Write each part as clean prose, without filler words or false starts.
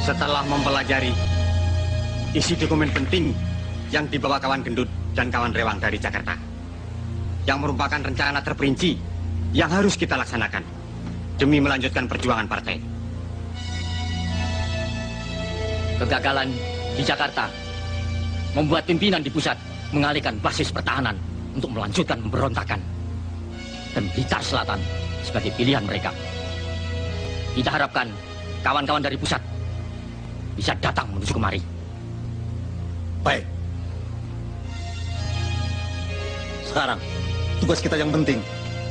Setelah mempelajari isi dokumen penting yang dibawa kawan gendut dan kawan rewang dari Jakarta, yang merupakan rencana terperinci yang harus kita laksanakan demi melanjutkan perjuangan partai. Kegagalan di Jakarta membuat pimpinan di pusat mengalihkan basis pertahanan untuk melanjutkan pemberontakan. Dan Blitar Selatan sebagai pilihan mereka. Kita harapkan kawan-kawan dari pusat bisa datang menuju kemari. Baik. Sekarang, tugas kita yang penting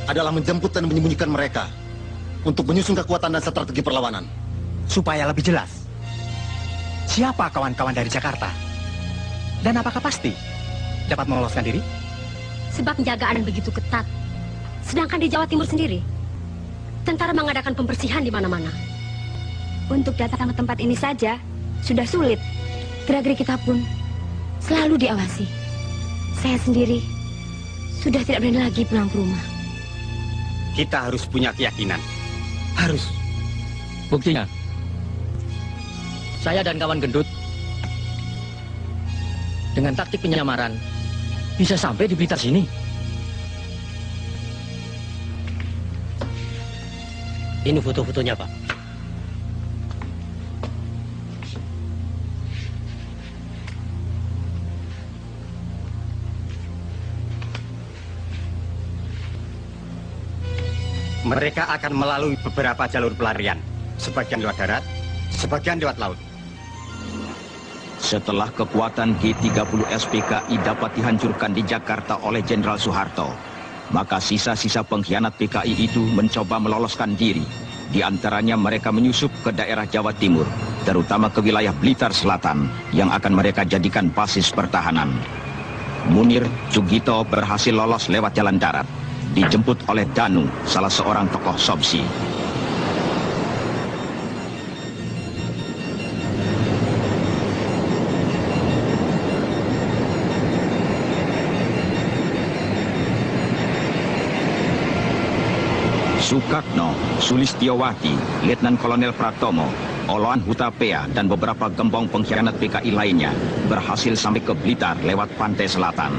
adalah menjemput dan menyembunyikan mereka untuk menyusun kekuatan dan strategi perlawanan. Supaya lebih jelas, siapa kawan-kawan dari Jakarta? Dan apakah pasti dapat meloloskan diri? Sebab penjagaan begitu ketat. Sedangkan di Jawa Timur sendiri, tentara mengadakan pembersihan di mana-mana. Untuk datang ke tempat ini saja sudah sulit. Gerak-gerik kita pun selalu diawasi. Saya sendiri sudah tidak berani lagi pulang ke rumah. Kita harus punya keyakinan. Harus. Buktinya, saya dan kawan gendut dengan taktik penyamaran bisa sampai di Blitar sini. Ini foto-fotonya, Pak. Mereka akan melalui beberapa jalur pelarian. Sebagian lewat darat, sebagian lewat laut. Setelah kekuatan G30 SPKI dapat dihancurkan di Jakarta oleh Jenderal Soeharto, maka sisa-sisa pengkhianat PKI itu mencoba meloloskan diri. Di antaranya mereka menyusup ke daerah Jawa Timur, terutama ke wilayah Blitar Selatan, yang akan mereka jadikan basis pertahanan. Munir Sugito berhasil lolos lewat jalan darat, dijemput oleh Danu, salah seorang tokoh Sobsi. Sukatno, Sulistiowati, Letnan Kolonel Pratomo, Oloan Hutapea, dan beberapa gembong pengkhianat PKI lainnya berhasil sampai ke Blitar lewat pantai selatan.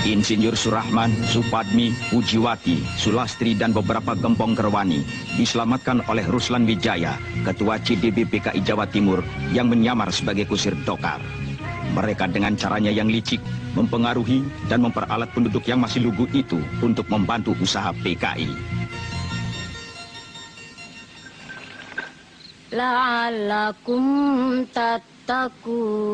Insinyur Surahman, Supadmi, Pujiwati, Sulastri, dan beberapa gembong Gerwani diselamatkan oleh Ruslan Wijaya, Ketua CDB PKI Jawa Timur yang menyamar sebagai kusir Dokar. Mereka dengan caranya yang licik mempengaruhi dan memperalat penduduk yang masih lugu itu untuk membantu usaha PKI. La'allakum tattaqun.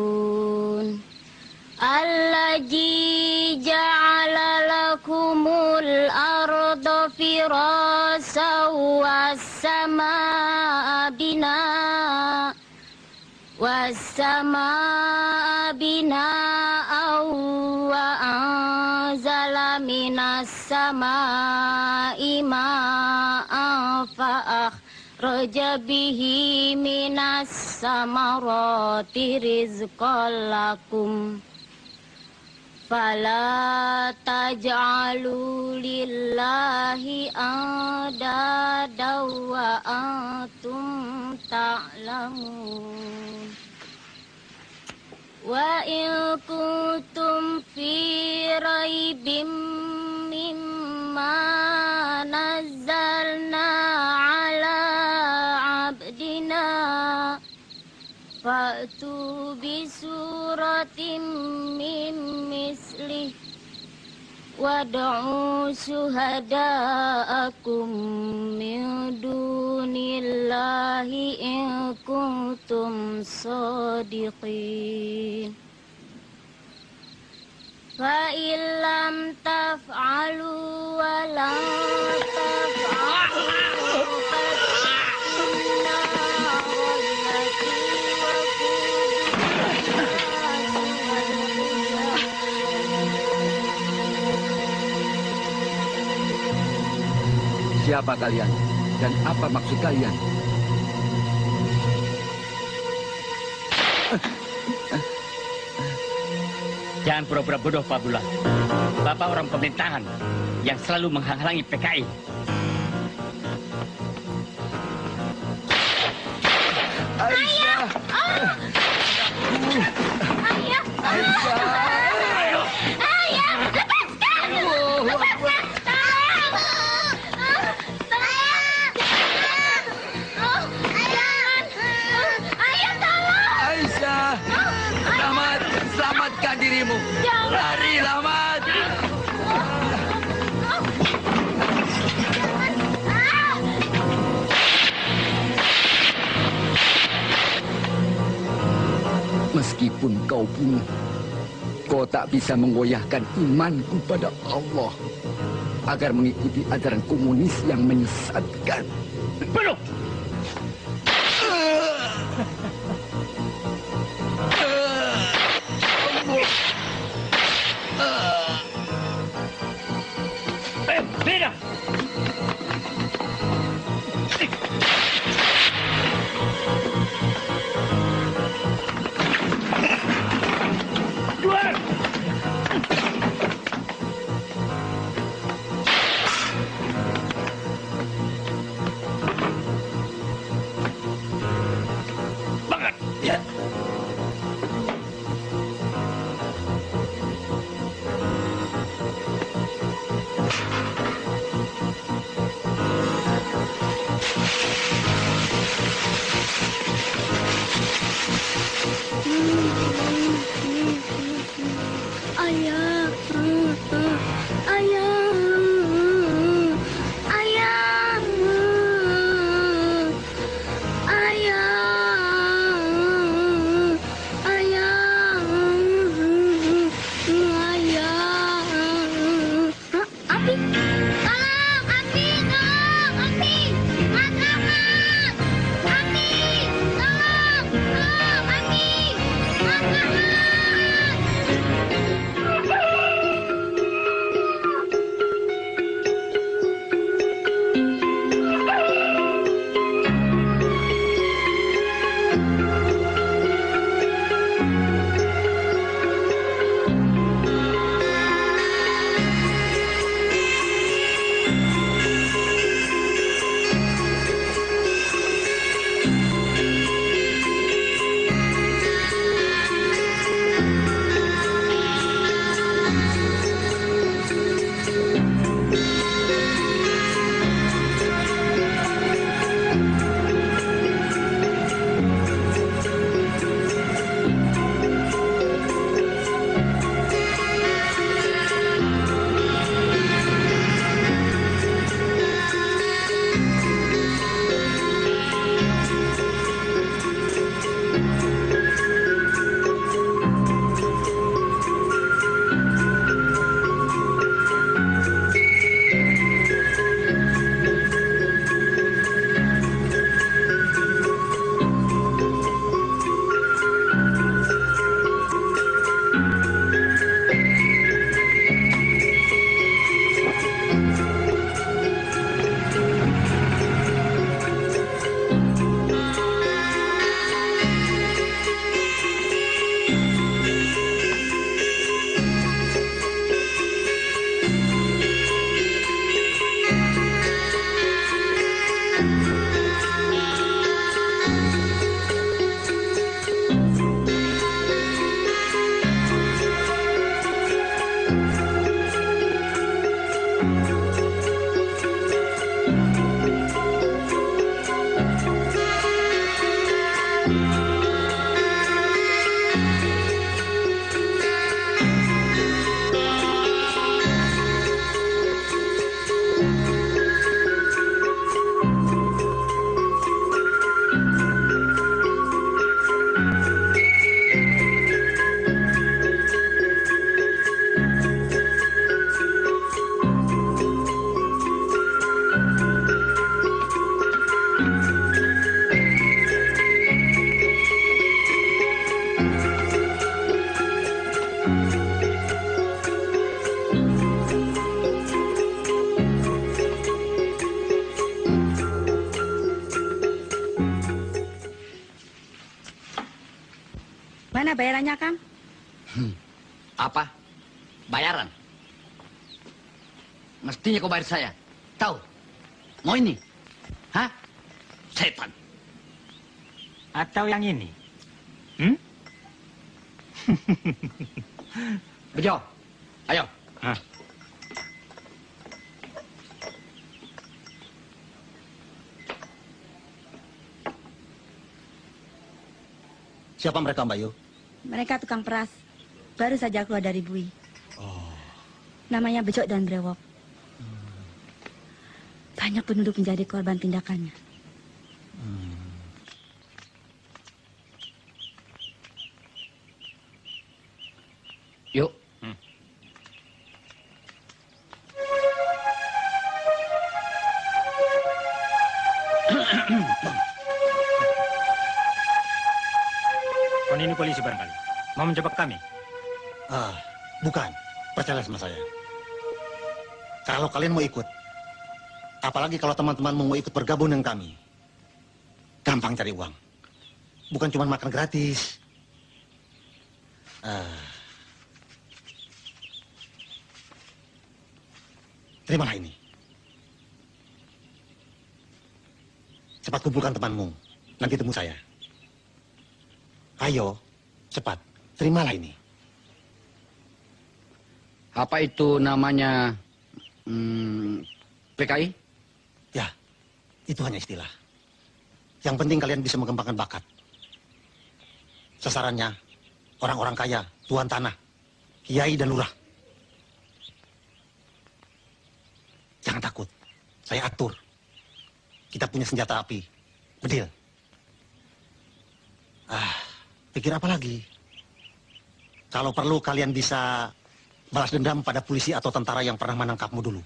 Allazi ja'ala lakumul arda firasa was-samaa binaa wa anzala minas samaa'i ma'an fa'akhraja bihi minas samarati rizqan lakum. Fala taj'alu lillahi andada wa antum ta'lamun. Wa in kuntum fi raibim mimma nazzalna ala abdina fa'tu bi suratim min mislih wad'u syuhada'akum min dunillahi in kuntum shadiqin. Fa illam taf'alu wa la taf'alu Siapa kalian dan apa maksud kalian? Jangan pura-pura bodoh, Pak Bulan. Bapak orang pemerintahan yang selalu menghalangi PKI. Aisyah! Ayah! Ayah! Ayah! Lepaskan! Lepaskan! Tolong! Tolong! Jangan! Ayah, tolong! Aisyah! Selamat! Selamatkan dirimu! Lari, Lamat! Meskipun kau bunuh, kau tak bisa menggoyahkan imanku pada Allah agar mengikuti ajaran komunis yang menyesatkan. Bunuh! Beda! Keluar! Bangat! Ya. Ayah, ayah, ayah, ayah, ayah, ayah. Abi, tolong, Abi, tolong, Abi, makanlah, Abi, tolong, Abi, makanlah. Mana bayarannya, Kang? Apa? Bayaran? Mestinya kau bayar saya. Tahu? Mau ini? Hah? Setan. Atau yang ini? Bejo, ayo. Hah? Siapa mereka, Mbak Yu? Mereka tukang peras. Baru saja keluar dari bui. Namanya Bejo dan Brewok. Banyak penduduk menjadi korban tindakannya. Yuk. Kon ini polisi barangkali. Mau menjebak kami? Bukan. Percaya sama saya. Kalau kalian mau ikut, apalagi kalau teman-teman mau ikut bergabung dengan kami, gampang cari uang. Bukan cuma makan gratis. Terimalah ini. Cepat kumpulkan temanmu. Nanti temu saya. Ayo, cepat. Terimalah ini. Apa itu namanya PKI? Ya, itu hanya istilah. Yang penting kalian bisa mengembangkan bakat. Sasarannya, orang-orang kaya, tuan tanah, kiai dan lurah. Jangan takut, saya atur. Kita punya senjata api, bedil. Pikir apa lagi? Kalau perlu kalian bisa balas dendam pada polisi atau tentara yang pernah menangkapmu dulu.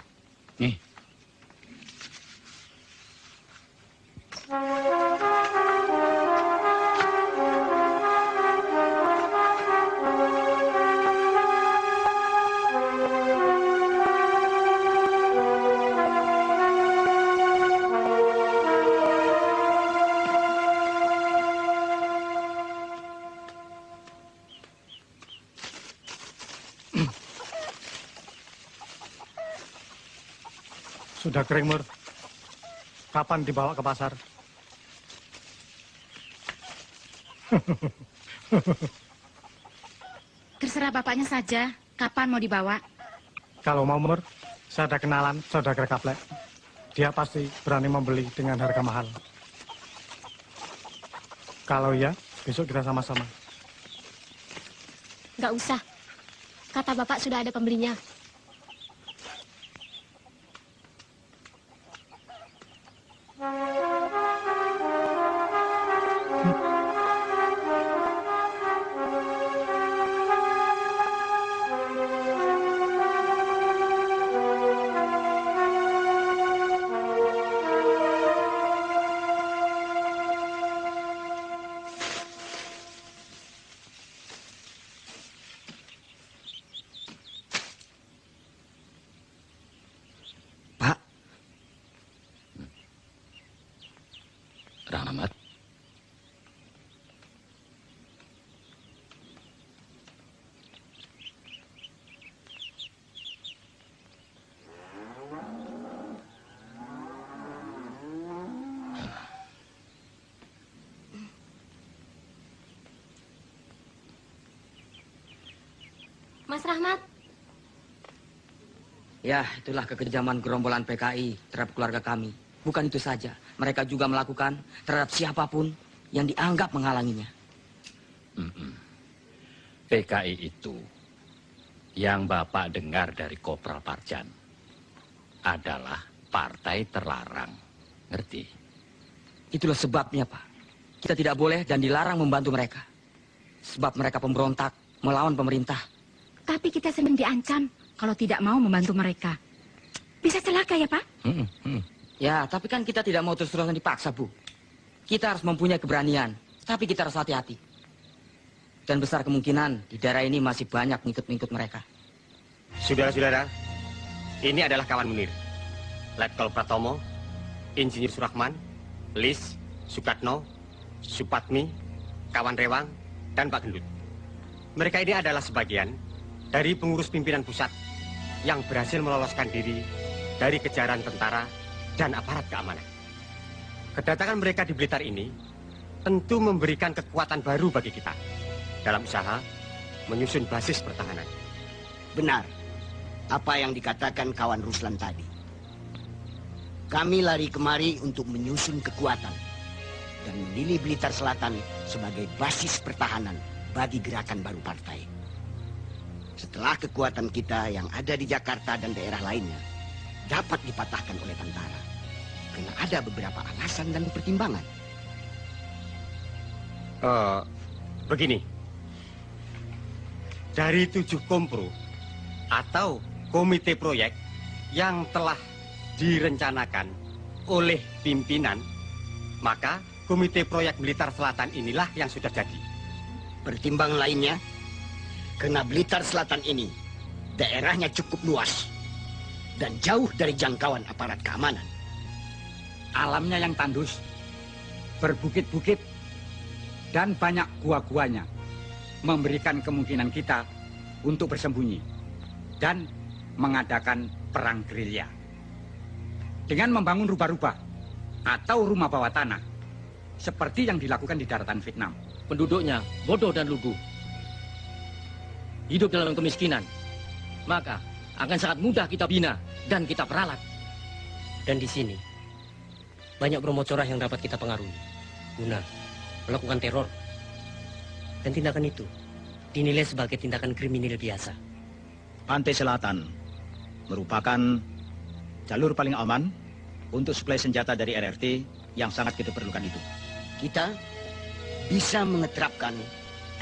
Nih. Sudah kering, Mur. Kapan dibawa ke pasar? Terserah bapaknya saja, kapan mau dibawa? Kalau mau, Mur, saya ada kenalan saudagar Kaplek. Dia pasti berani membeli dengan harga mahal. Kalau iya, besok kita sama-sama. Nggak usah. Kata bapak sudah ada pembelinya. Rahmat. Mas Rahmat. Ya, itulah kekejaman gerombolan PKI terhadap keluarga kami. Bukan itu saja, mereka juga melakukan terhadap siapapun yang dianggap menghalanginya. PKI itu yang Bapak dengar dari Kopral Parjan adalah partai terlarang. Ngerti? Itulah sebabnya, Pak. Kita tidak boleh dan dilarang membantu mereka. Sebab mereka pemberontak melawan pemerintah. Tapi kita sering diancam kalau tidak mau membantu mereka. Bisa celaka ya, Pak? Ya, tapi kan kita tidak mau terus-terusan dipaksa, Bu. Kita harus mempunyai keberanian, tapi kita harus hati-hati. Dan besar kemungkinan di daerah ini masih banyak ngikut-ngikut mereka. Saudara-saudara, ini adalah kawan Munir. Letkol Pratomo, Insinyur Surahman, Lis, Sukatno, Supatmi, kawan Rewang, dan Pak Gendut. Mereka ini adalah sebagian dari pengurus pimpinan pusat yang berhasil meloloskan diri dari kejaran tentara dan aparat keamanan. Kedatangan mereka di Blitar ini tentu memberikan kekuatan baru bagi kita dalam usaha menyusun basis pertahanan. Benar apa yang dikatakan kawan Ruslan tadi. Kami lari kemari untuk menyusun kekuatan dan memilih Blitar Selatan sebagai basis pertahanan bagi gerakan baru partai. Setelah kekuatan kita yang ada di Jakarta dan daerah lainnya dapat dipatahkan oleh tentara, karena ada beberapa alasan dan pertimbangan. Begini, dari 7 kompro atau komite proyek yang telah direncanakan oleh pimpinan, maka komite proyek Blitar Selatan inilah yang sudah jadi. Pertimbangan lainnya, karena Blitar Selatan ini daerahnya cukup luas dan jauh dari jangkauan aparat keamanan. Alamnya yang tandus, berbukit-bukit, dan banyak gua-guanya memberikan kemungkinan kita untuk bersembunyi dan mengadakan perang gerilya. Dengan membangun rubah-rubah atau rumah bawah tanah, seperti yang dilakukan di daratan Vietnam. Penduduknya bodoh dan lugu, hidup dalam kemiskinan, maka akan sangat mudah kita bina dan kita peralat. Dan di sini banyak bromocorah yang dapat kita pengaruhi guna melakukan teror. Dan tindakan itu dinilai sebagai tindakan kriminal biasa. Pantai Selatan merupakan jalur paling aman untuk suplai senjata dari RRT yang sangat kita perlukan itu. Kita bisa mengeterapkan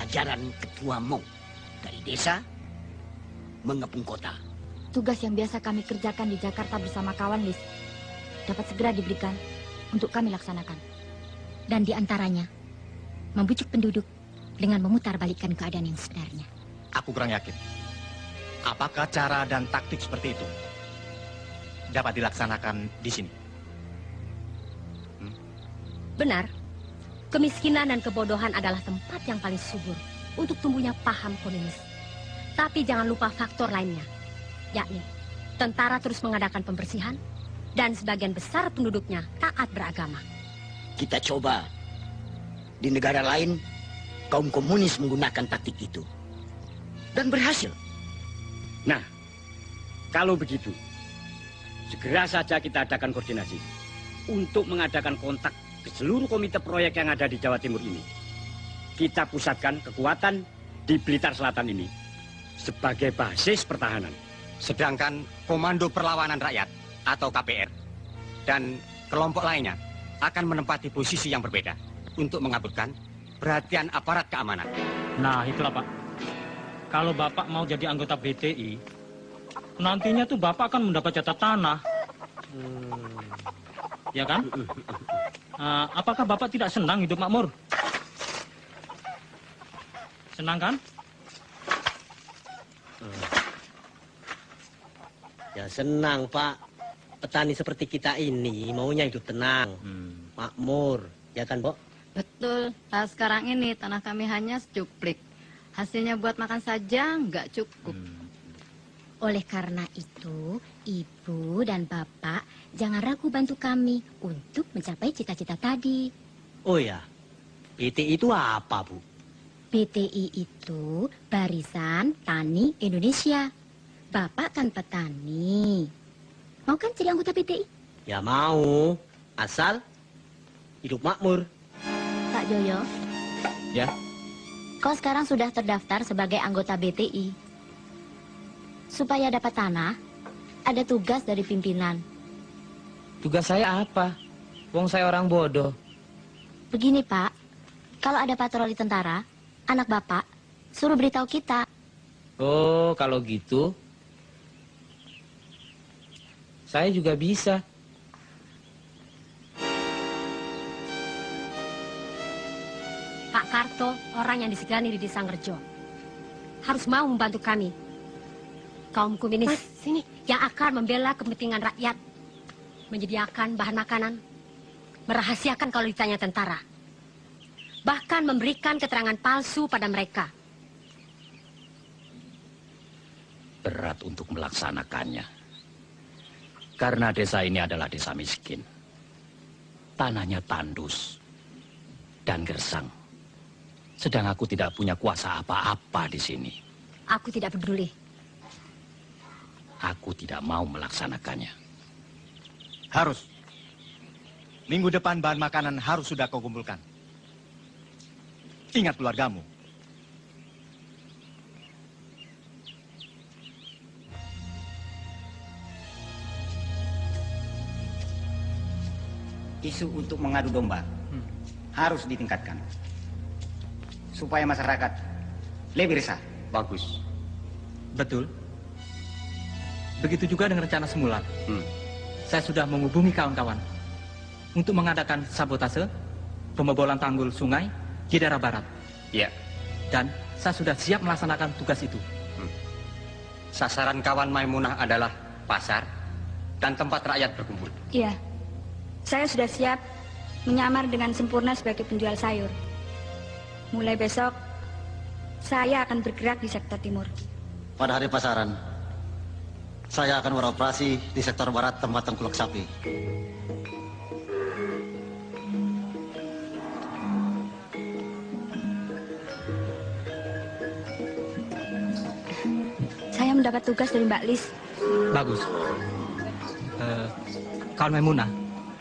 ajaran Ketua Mong dari desa mengepung kota. Tugas yang biasa kami kerjakan di Jakarta bersama kawan Lis dapat segera diberikan untuk kami laksanakan. Dan diantaranya, membujuk penduduk dengan memutarbalikkan keadaan yang sebenarnya. Aku kurang yakin. Apakah cara dan taktik seperti itu dapat dilaksanakan di sini? Benar, kemiskinan dan kebodohan adalah tempat yang paling subur untuk tumbuhnya paham komunis. Tapi jangan lupa faktor lainnya, yakni tentara terus mengadakan pembersihan dan sebagian besar penduduknya taat beragama. Kita coba. Di negara lain, kaum komunis menggunakan taktik itu. Dan berhasil. Nah, kalau begitu, segera saja kita adakan koordinasi untuk mengadakan kontak ke seluruh komite proyek yang ada di Jawa Timur ini. Kita pusatkan kekuatan di Blitar Selatan ini sebagai basis pertahanan. Sedangkan Komando Perlawanan Rakyat atau KPR dan kelompok lainnya akan menempati posisi yang berbeda untuk mengaburkan perhatian aparat keamanan. Nah, itulah Pak. Kalau Bapak mau jadi anggota BTI, nantinya tuh Bapak akan mendapat jatah tanah. Ya kan? Apakah Bapak tidak senang hidup makmur? Senang kan? Ya senang, Pak. Petani seperti kita ini maunya hidup tenang, makmur, ya kan, Bo? Betul. Nah, sekarang ini tanah kami hanya secuplik. Hasilnya buat makan saja nggak cukup. Oleh karena itu, Ibu dan Bapak jangan ragu bantu kami untuk mencapai cita-cita tadi. Oh ya, BTI itu apa, Bu? BTI itu Barisan Tani Indonesia. Bapak kan petani. Mau kan jadi anggota BTI? Ya mau, asal hidup makmur. Pak Joyo. Ya. Kau sekarang sudah terdaftar sebagai anggota BTI. Supaya dapat tanah, ada tugas dari pimpinan. Tugas saya apa? Wong saya orang bodoh. Begini, Pak. Kalau ada patroli tentara, anak Bapak suruh beritahu kita. Oh, kalau gitu, saya juga bisa. Pak Karto, orang yang disegani di Desa Ngerjo, harus mau membantu kami. Kaum komunis yang akan membela kepentingan rakyat, menyediakan bahan makanan, merahasiakan kalau ditanya tentara, bahkan memberikan keterangan palsu pada mereka. Berat untuk melaksanakannya. Karena desa ini adalah desa miskin. Tanahnya tandus dan gersang. Sedang aku tidak punya kuasa apa-apa di sini. Aku tidak peduli. Aku tidak mau melaksanakannya. Harus. Minggu depan bahan makanan harus sudah kau kumpulkan. Ingat keluargamu. Isu untuk mengadu domba harus ditingkatkan supaya masyarakat lebih resah. Bagus. Betul. Begitu juga dengan rencana semula. Saya sudah menghubungi kawan-kawan untuk mengadakan sabotase pembobolan tanggul sungai di daerah barat. Iya. Dan saya sudah siap melaksanakan tugas itu. Sasaran kawan Maimunah adalah pasar dan tempat rakyat berkumpul. Iya. Saya sudah siap menyamar dengan sempurna sebagai penjual sayur. Mulai besok, saya akan bergerak di sektor timur. Pada hari pasaran, saya akan beroperasi di sektor barat tempat tengkulak sapi. Saya mendapat tugas dari Mbak Lis. Bagus. Kawan Maimunah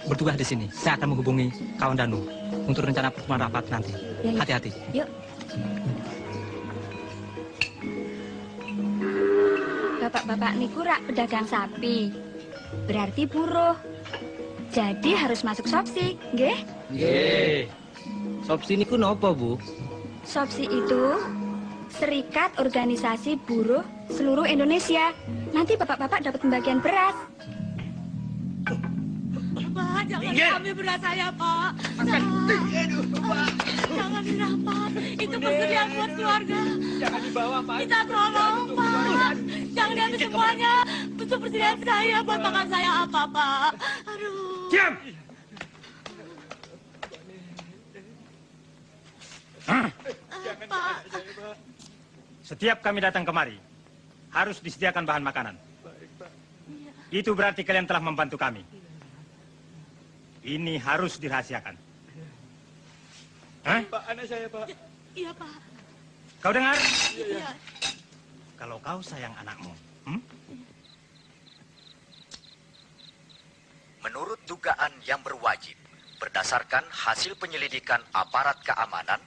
bertugas di sini. Saya akan menghubungi kawan Danu untuk rencana pertemuan rapat nanti. Ya, ya. Hati-hati. Yuk. Bapak-bapak niku rak pedagang sapi. Berarti buruh. Jadi harus masuk Sopsi, nggih? Nggih. Sopsi niku napa, Bu? Sopsi itu Serikat Organisasi Buruh Seluruh Indonesia. Nanti bapak-bapak dapat pembagian beras. Pak, jangan ambil beras saya, Pak. Jangan dirampas. Itu persediaan buat keluarga. Jangan dibawa, Pak. Kita tolong, Pak. Jangan diambil semuanya. Untuk persediaan saya, buat makan saya apa, Pak. Aduh. Diam! Pak. Setiap kami datang kemari, harus disediakan bahan makanan. Itu berarti kalian telah membantu kami. Ini harus dirahasiakan. Hah? Pak, anak saya, Pak. Iya, Pak. Kau dengar? Iya. Kalau kau sayang anakmu, Menurut dugaan yang berwajib, berdasarkan hasil penyelidikan aparat keamanan,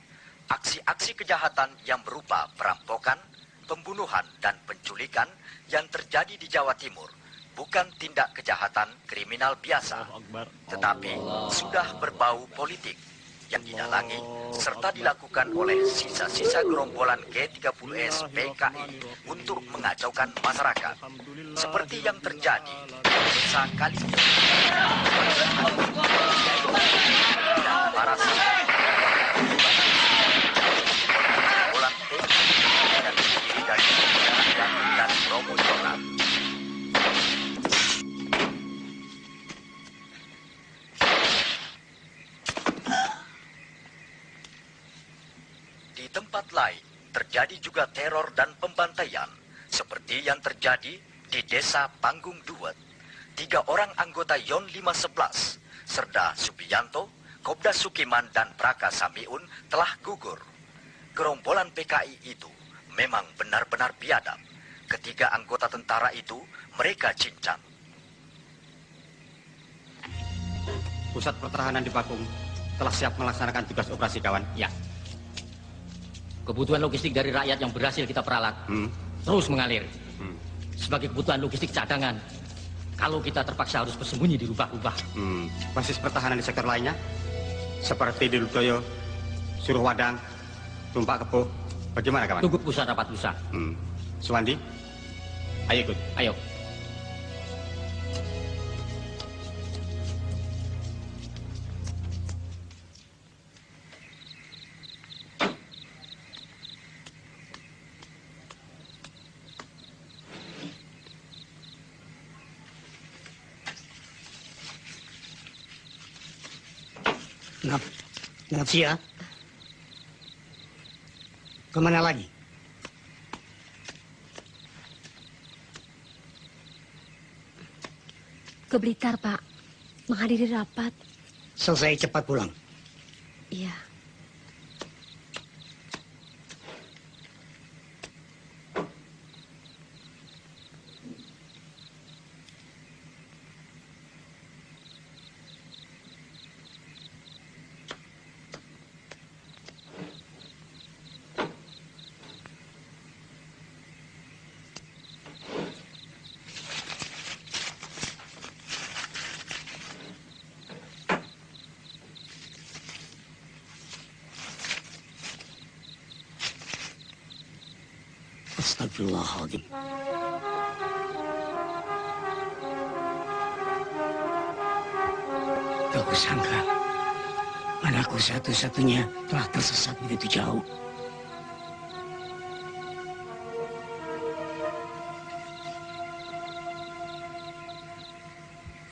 aksi-aksi kejahatan yang berupa perampokan, pembunuhan, dan penculikan yang terjadi di Jawa Timur bukan tindak kejahatan kriminal biasa, tetapi sudah berbau politik yang didalangi serta dilakukan oleh sisa-sisa gerombolan G30S PKI untuk mengacaukan masyarakat, seperti yang terjadi di desa Kalijo. Dan para gerombolan PKI yang terdiri dari dan Romo Jonan. Di tempat lain, terjadi juga teror dan pembantaian, seperti yang terjadi di desa Panggung Duet. 3 orang anggota Yon 511, Serda Subianto, Kobda Sukiman, dan Praka Samiun telah gugur. Gerombolan PKI itu memang benar-benar biadab. Ketiga anggota tentara itu, mereka cincang. Pusat pertahanan di Pakung telah siap melaksanakan tugas operasi kawan. Ya. Kebutuhan logistik dari rakyat yang berhasil kita peralat terus mengalir. Sebagai kebutuhan logistik cadangan, kalau kita terpaksa harus bersembunyi di rubah-rubah. Basis pertahanan di sektor lainnya, seperti di Ludoyo, Suruhwadang, Tumpak Kepuh, bagaimana kawan? Tunggu pusat rapat lusa. Suwandi, ayo ikut. Ayo. Nafsia, kemana lagi? ke Blitar, Pak. Menghadiri rapat. Selesai cepat pulang. Iya. Astagfirullahaladzim. Tak kusangka anakku satu-satunya telah tersesat begitu jauh.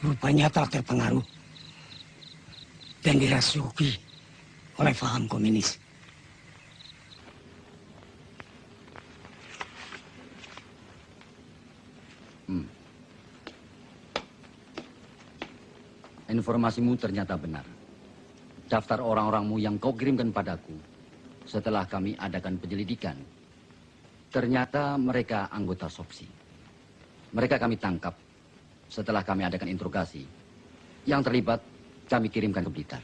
Rupanya telah terpengaruh dan dirasuki oleh paham komunis. Informasimu ternyata benar. Daftar orang-orangmu yang kau kirimkan padaku setelah kami adakan penyelidikan, ternyata mereka anggota SOPSI. Mereka kami tangkap setelah kami adakan interogasi. Yang terlibat kami kirimkan ke Blitar.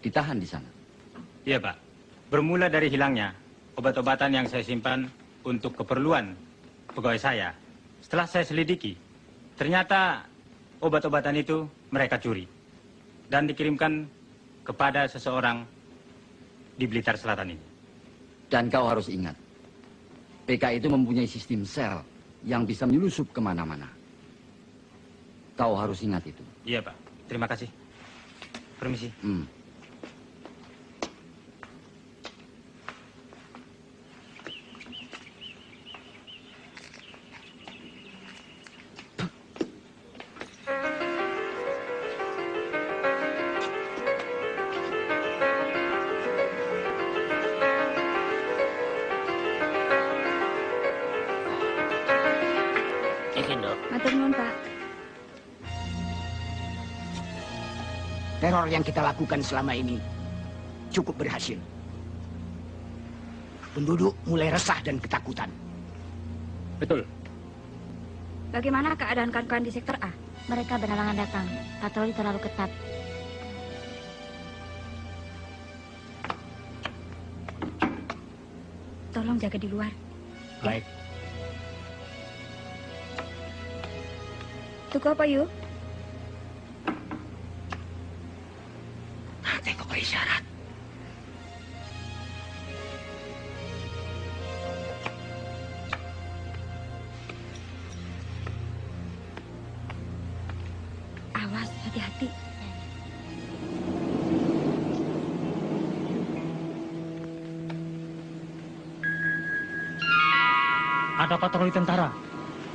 Ditahan di sana. Iya, Pak. Bermula dari hilangnya obat-obatan yang saya simpan untuk keperluan pegawai saya. Setelah saya selidiki, ternyata obat-obatan itu mereka curi dan dikirimkan kepada seseorang di Blitar Selatan ini. Dan kau harus ingat, PKI itu mempunyai sistem sel yang bisa menyelusup kemana-mana. Kau harus ingat itu. Iya, Pak. Terima kasih. Permisi. Matur nuwun, Pak. Teror yang kita lakukan selama ini cukup berhasil. Penduduk mulai resah dan ketakutan. Betul. Bagaimana keadaan kawan-kawan di sektor A? Mereka berhalangan datang. Patroli terlalu ketat. Tolong jaga di luar. Baik. Tuku apa, Yu? Tengok isyarat. Awas, hati-hati. Ada patroli tentara.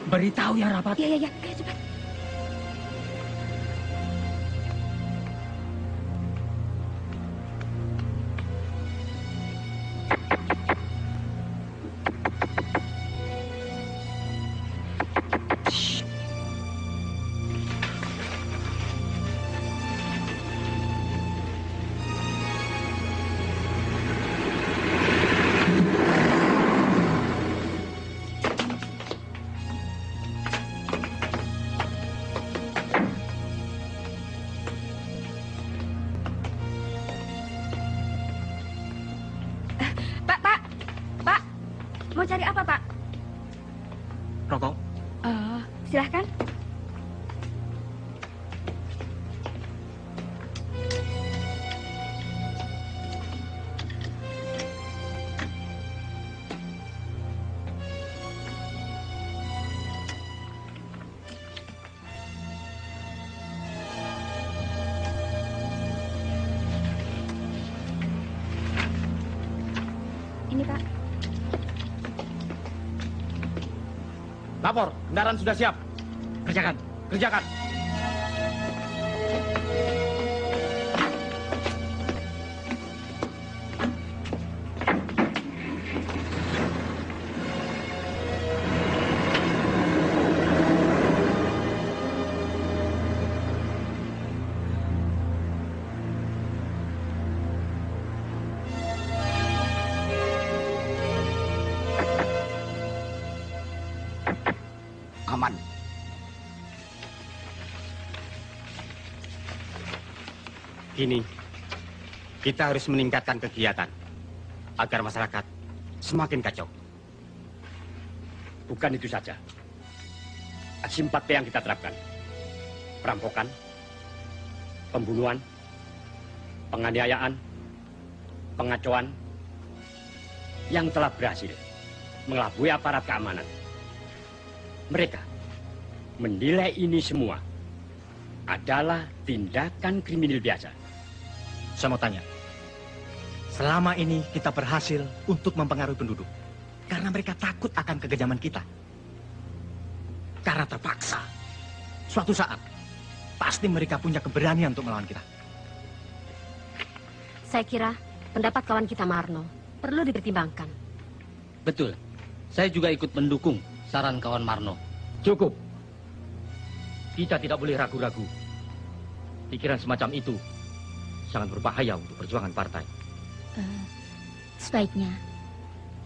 Beritahu ya rapat. Iya, ayo cepat. Mau cari apa, Pak? Rokok. Oh, silahkan. Ini, Pak. Lapor, kendaraan sudah siap. Kerjakan, kerjakan. aman. Kini, kita harus meningkatkan kegiatan agar masyarakat semakin kacau. Bukan itu saja. Aksi 4P yang kita terapkan. Perampokan, pembunuhan, penganiayaan, pengacauan yang telah berhasil mengelabui aparat keamanan. Mereka menilai ini semua adalah tindakan kriminal biasa. Saya mau tanya, selama ini kita berhasil untuk mempengaruhi penduduk karena mereka takut akan kekejaman kita. Karena terpaksa, suatu saat pasti mereka punya keberanian untuk melawan kita. Saya kira pendapat kawan kita Marno perlu dipertimbangkan. Betul. Saya juga ikut mendukung saran kawan Marno. Cukup. Kita tidak boleh ragu-ragu. Pikiran semacam itu sangat berbahaya untuk perjuangan partai. Sebaiknya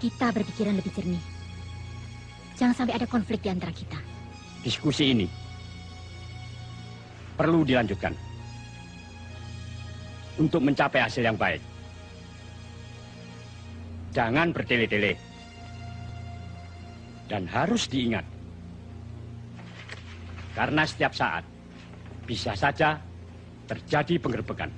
kita berpikiran lebih jernih. Jangan sampai ada konflik di antara kita. Diskusi ini perlu dilanjutkan untuk mencapai hasil yang baik. Jangan bertele-tele. Dan harus diingat, karena setiap saat bisa saja terjadi penggerbekan.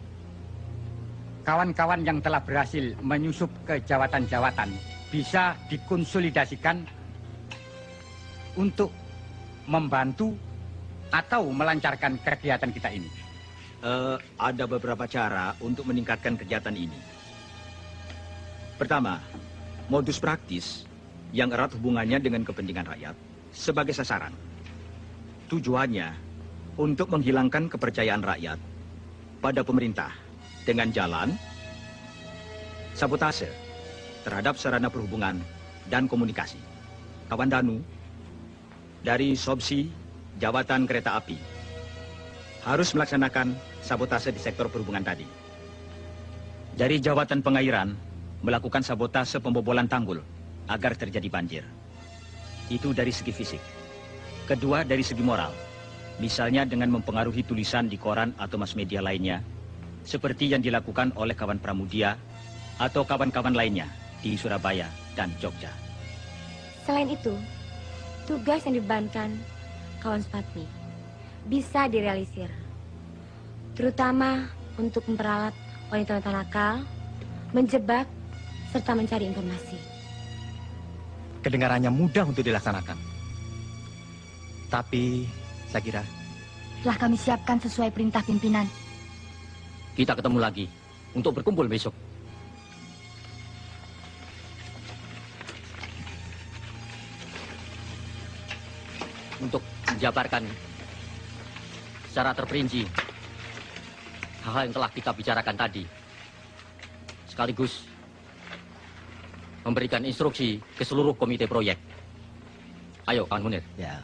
Kawan-kawan yang telah berhasil menyusup ke jawatan-jawatan bisa dikonsolidasikan untuk membantu atau melancarkan kegiatan kita ini. Ada beberapa cara untuk meningkatkan kegiatan ini. Pertama, modus praktis yang erat hubungannya dengan kepentingan rakyat sebagai sasaran. Tujuannya untuk menghilangkan kepercayaan rakyat pada pemerintah dengan jalan sabotase terhadap sarana perhubungan dan komunikasi. Kawan Danu dari Sobsi Jawatan Kereta Api harus melaksanakan sabotase di sektor perhubungan tadi. Dari Jawatan Pengairan melakukan sabotase pembobolan tanggul agar terjadi banjir. Itu dari segi fisik. Kedua, dari segi moral. Misalnya dengan mempengaruhi tulisan di koran atau mass media lainnya, seperti yang dilakukan oleh kawan Pramudia atau kawan-kawan lainnya di Surabaya dan Jogja. Selain itu, tugas yang dibebankan kawan Spatmi bisa direalisir, terutama untuk memperalat wanita-wanita nakal, menjebak, serta mencari informasi. Kedengarannya mudah untuk dilaksanakan. Tapi, saya kira Telah kami siapkan sesuai perintah pimpinan. Kita ketemu lagi untuk berkumpul besok. Untuk menjabarkan secara terperinci hal-hal yang telah kita bicarakan tadi. Sekaligus memberikan instruksi ke seluruh komite proyek. Ayo, kawan Munir. Ya.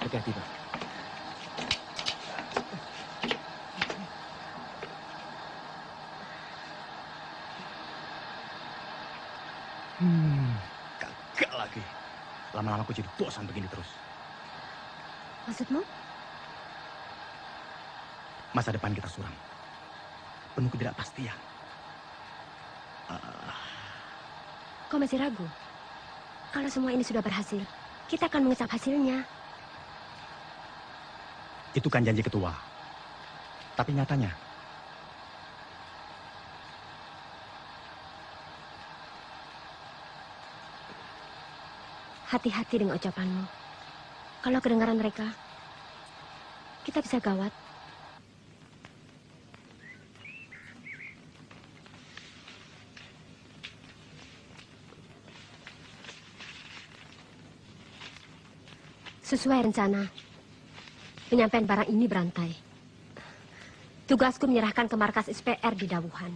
Hati-hati, Pak. Gagal lagi. Lama-lama aku jadi bosan begini terus. Maksudmu? Masa depan kita suram. Penuh ketidakpastian. Kau masih ragu? Kalau semua ini sudah berhasil, kita akan mengesap hasilnya. Itu kan janji ketua. Tapi nyatanya, hati-hati dengan ucapanmu. Kalau kedengaran mereka, kita bisa gawat. Sesuai rencana, penyampaian barang ini berantai. Tugasku menyerahkan ke markas SPR di Dawuhan.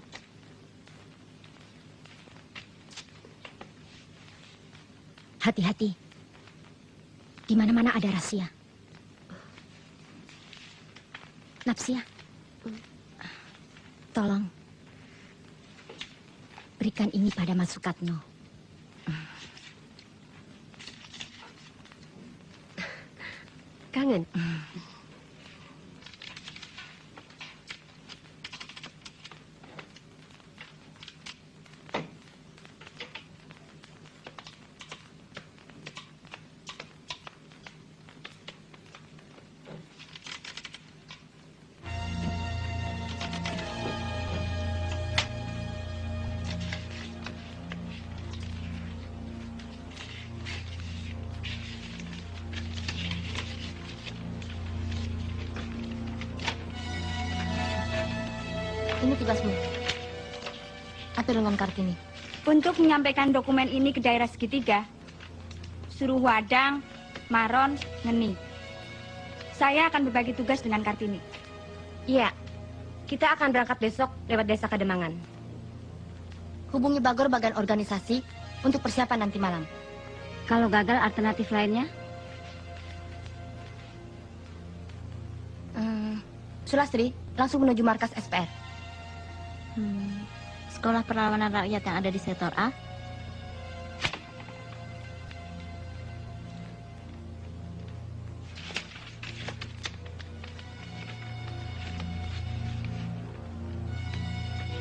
Hati-hati. Di mana-mana ada rahasia. Napsia, tolong berikan ini pada Mas Sukatno. Kangen? Ini tugasmu. Atur dengan Kartini. Untuk menyampaikan dokumen ini ke daerah segitiga, suruh Wadang, Maron, Ngeni. Saya akan berbagi tugas dengan Kartini. Iya, kita akan berangkat besok lewat desa Kademangan. Hubungi Bagor bagian organisasi untuk persiapan nanti malam. Kalau gagal, alternatif lainnya? Sulastri, langsung menuju markas SPR. Sekolah Perlawanan Rakyat yang ada di sektor A.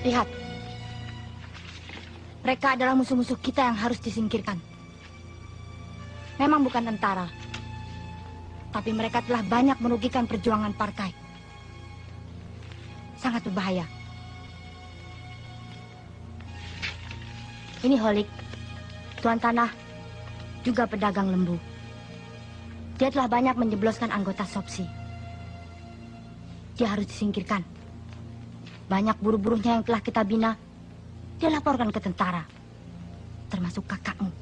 Lihat. Mereka adalah musuh-musuh kita yang harus disingkirkan. Memang bukan tentara. Tapi mereka telah banyak merugikan perjuangan partai. Sangat berbahaya. Ini Holik, tuan tanah, juga pedagang lembu. Dia telah banyak menjebloskan anggota Sopsi. Dia harus disingkirkan. Banyak buruh-buruhnya yang telah kita bina, dia laporkan ke tentara, termasuk kakakmu.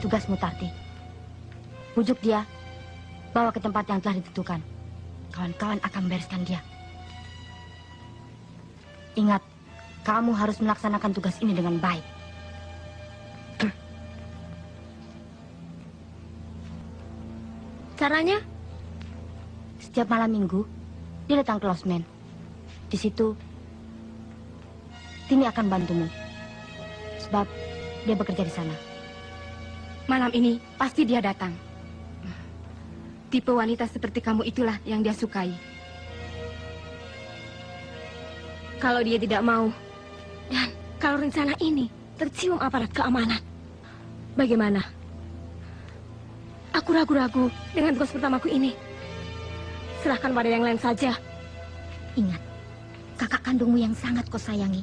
Tugasmu, Tarti. Bujuk dia, bawa ke tempat yang telah ditentukan. Kawan-kawan akan membereskan dia. Ingat, kamu harus melaksanakan tugas ini dengan baik. Caranya? Setiap malam minggu, dia datang ke losmen. Di situ, Tini akan bantumu. Sebab dia bekerja di sana. Malam ini pasti dia datang. Tipe wanita seperti kamu itulah yang dia sukai. Kalau dia tidak mau, dan kalau rencana ini tercium aparat keamanan, bagaimana? Aku ragu-ragu dengan tugas pertamaku ini. Serahkan pada yang lain saja. Ingat, kakak kandungmu yang sangat kau sayangi,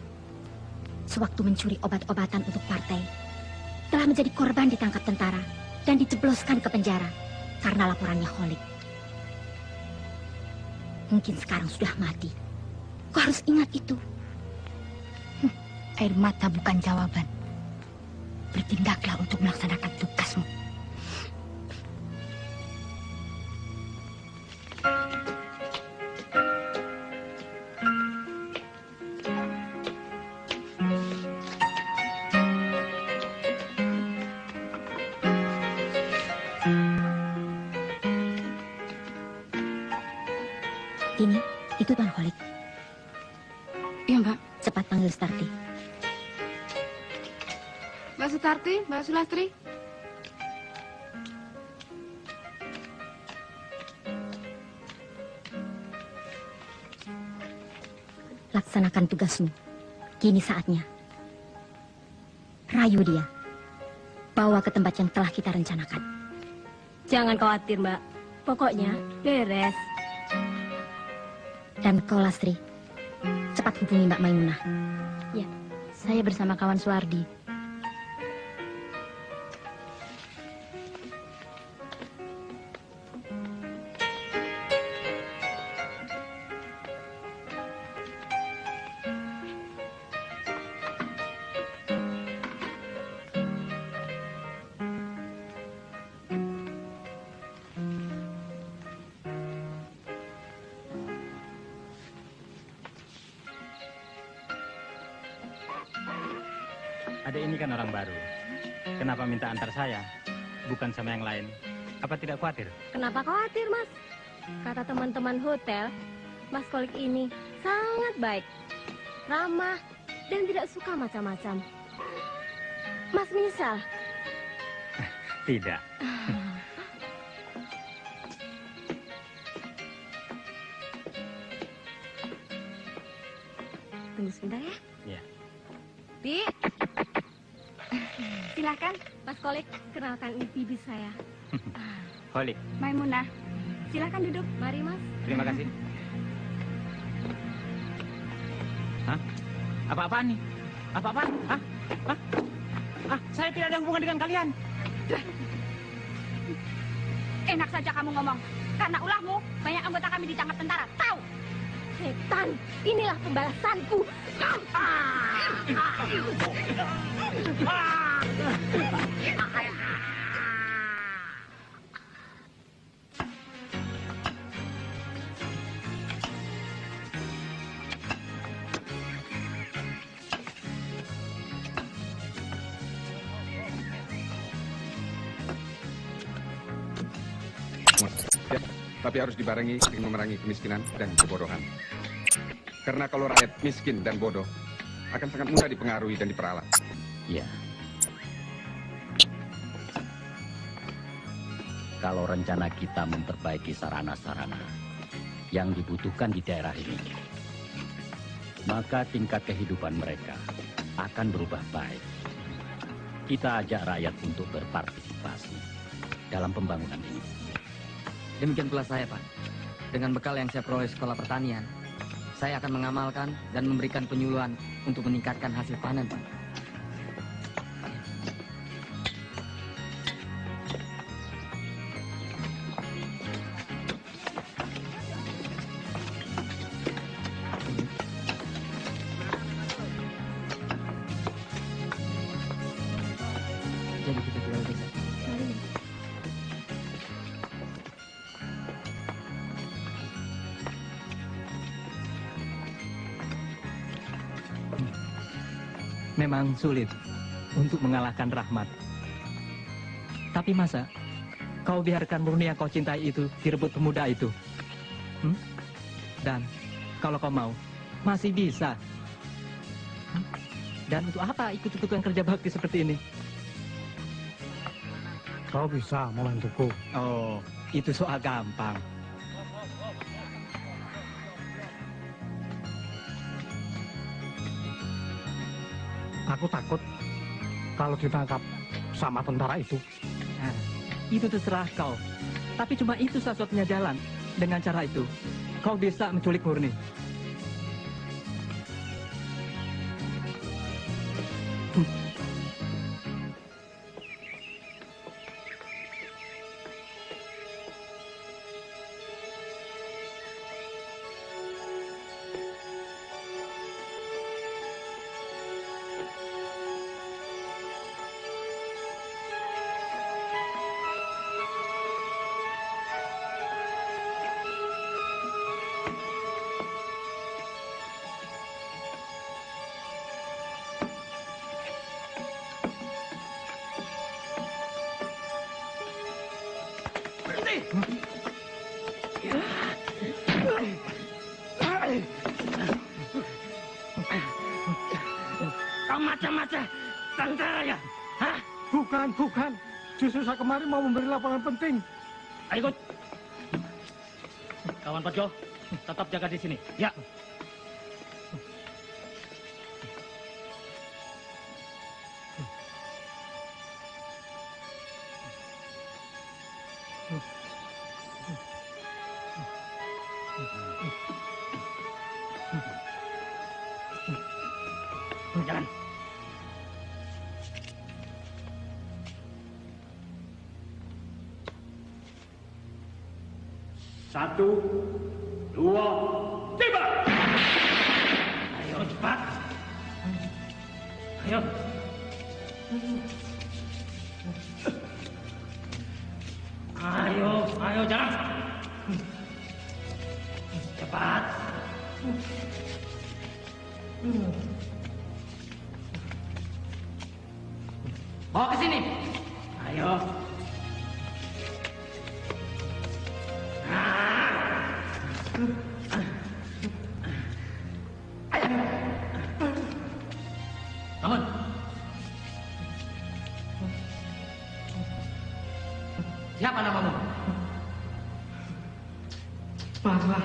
sewaktu mencuri obat-obatan untuk partai, telah menjadi korban ditangkap tentara dan dijebloskan ke penjara karena laporannya Holik. Mungkin sekarang sudah mati. Kau harus ingat itu. Air mata bukan jawaban. Bertindaklah untuk melaksanakan tugasmu. Ini, itu Tuan Holik. Iya, Mbak. Cepat panggil Starti. Mbak Sutarti, Mbak Sulastri. Laksanakan tugasmu. Kini saatnya. Rayu dia. Bawa ke tempat yang telah kita rencanakan. Jangan khawatir, Mbak. Pokoknya beres. Dan kau, Lastri, cepat hubungi Mbak Maimunah. Ya. Saya bersama kawan Suwardi. Adik ini kan orang baru. Kenapa minta antar saya? Bukan sama yang lain. Apa tidak khawatir? Kenapa khawatir, Mas? Kata teman-teman hotel, Mas Kolik ini sangat baik, ramah, dan tidak suka macam-macam. Mas menyesal? Tidak. Tunggu sebentar ya. Ya. Bi. Silakan, Mas Kolik, kenalkan ini bibi saya. Holik. Maimunah, silakan duduk. Mari, Mas. Terima kasih. Hah? Apa-apaan nih? Apa-apaan? Hah? Hah? Saya tidak ada hubungan dengan kalian. Enak saja kamu ngomong. Karena ulahmu, banyak anggota kami ditangkap tentara. Tahu? Setan, inilah pembalasanku. Ya, tapi harus dibarengi dengan memerangi kemiskinan dan kebodohan. Karena kalau rakyat miskin dan bodoh, akan sangat mudah dipengaruhi dan diperalat. Ya. Kalau rencana kita memperbaiki sarana-sarana yang dibutuhkan di daerah ini, maka tingkat kehidupan mereka akan berubah baik. Kita ajak rakyat untuk berpartisipasi dalam pembangunan ini. Demikian pula saya, Pak. Dengan bekal yang saya peroleh sekolah pertanian, saya akan mengamalkan dan memberikan penyuluhan untuk meningkatkan hasil panen, Pak. Jadi kita tinggal desa. Memang sulit untuk mengalahkan Rahmat. Tapi masa kau biarkan murni yang kau cintai itu direbut pemuda itu? Dan kalau kau mau, masih bisa. Dan untuk apa ikut tukang kerja bakti seperti ini? Kau bisa membantuku. Oh, itu soal gampang. Aku takut kalau ditangkap sama tentara itu. Nah, itu terserah kau. Tapi cuma itu satu-satunya jalan. Dengan cara itu, kau bisa menculik Murni. Kau macam-macam tentara ya? Hah? Bukan, bukan. Justru saya kemarin mau memberi laporan penting. Ayo ikut. Kawan Pajo, tetap jaga di sini. Ya. Jalan. Satu, dua, tiba! Ayo cepat. Ayo. Ayo jalan. Cepat. Bawa ke sini. Ayo. Bangun. Siapa namamu? Parlan.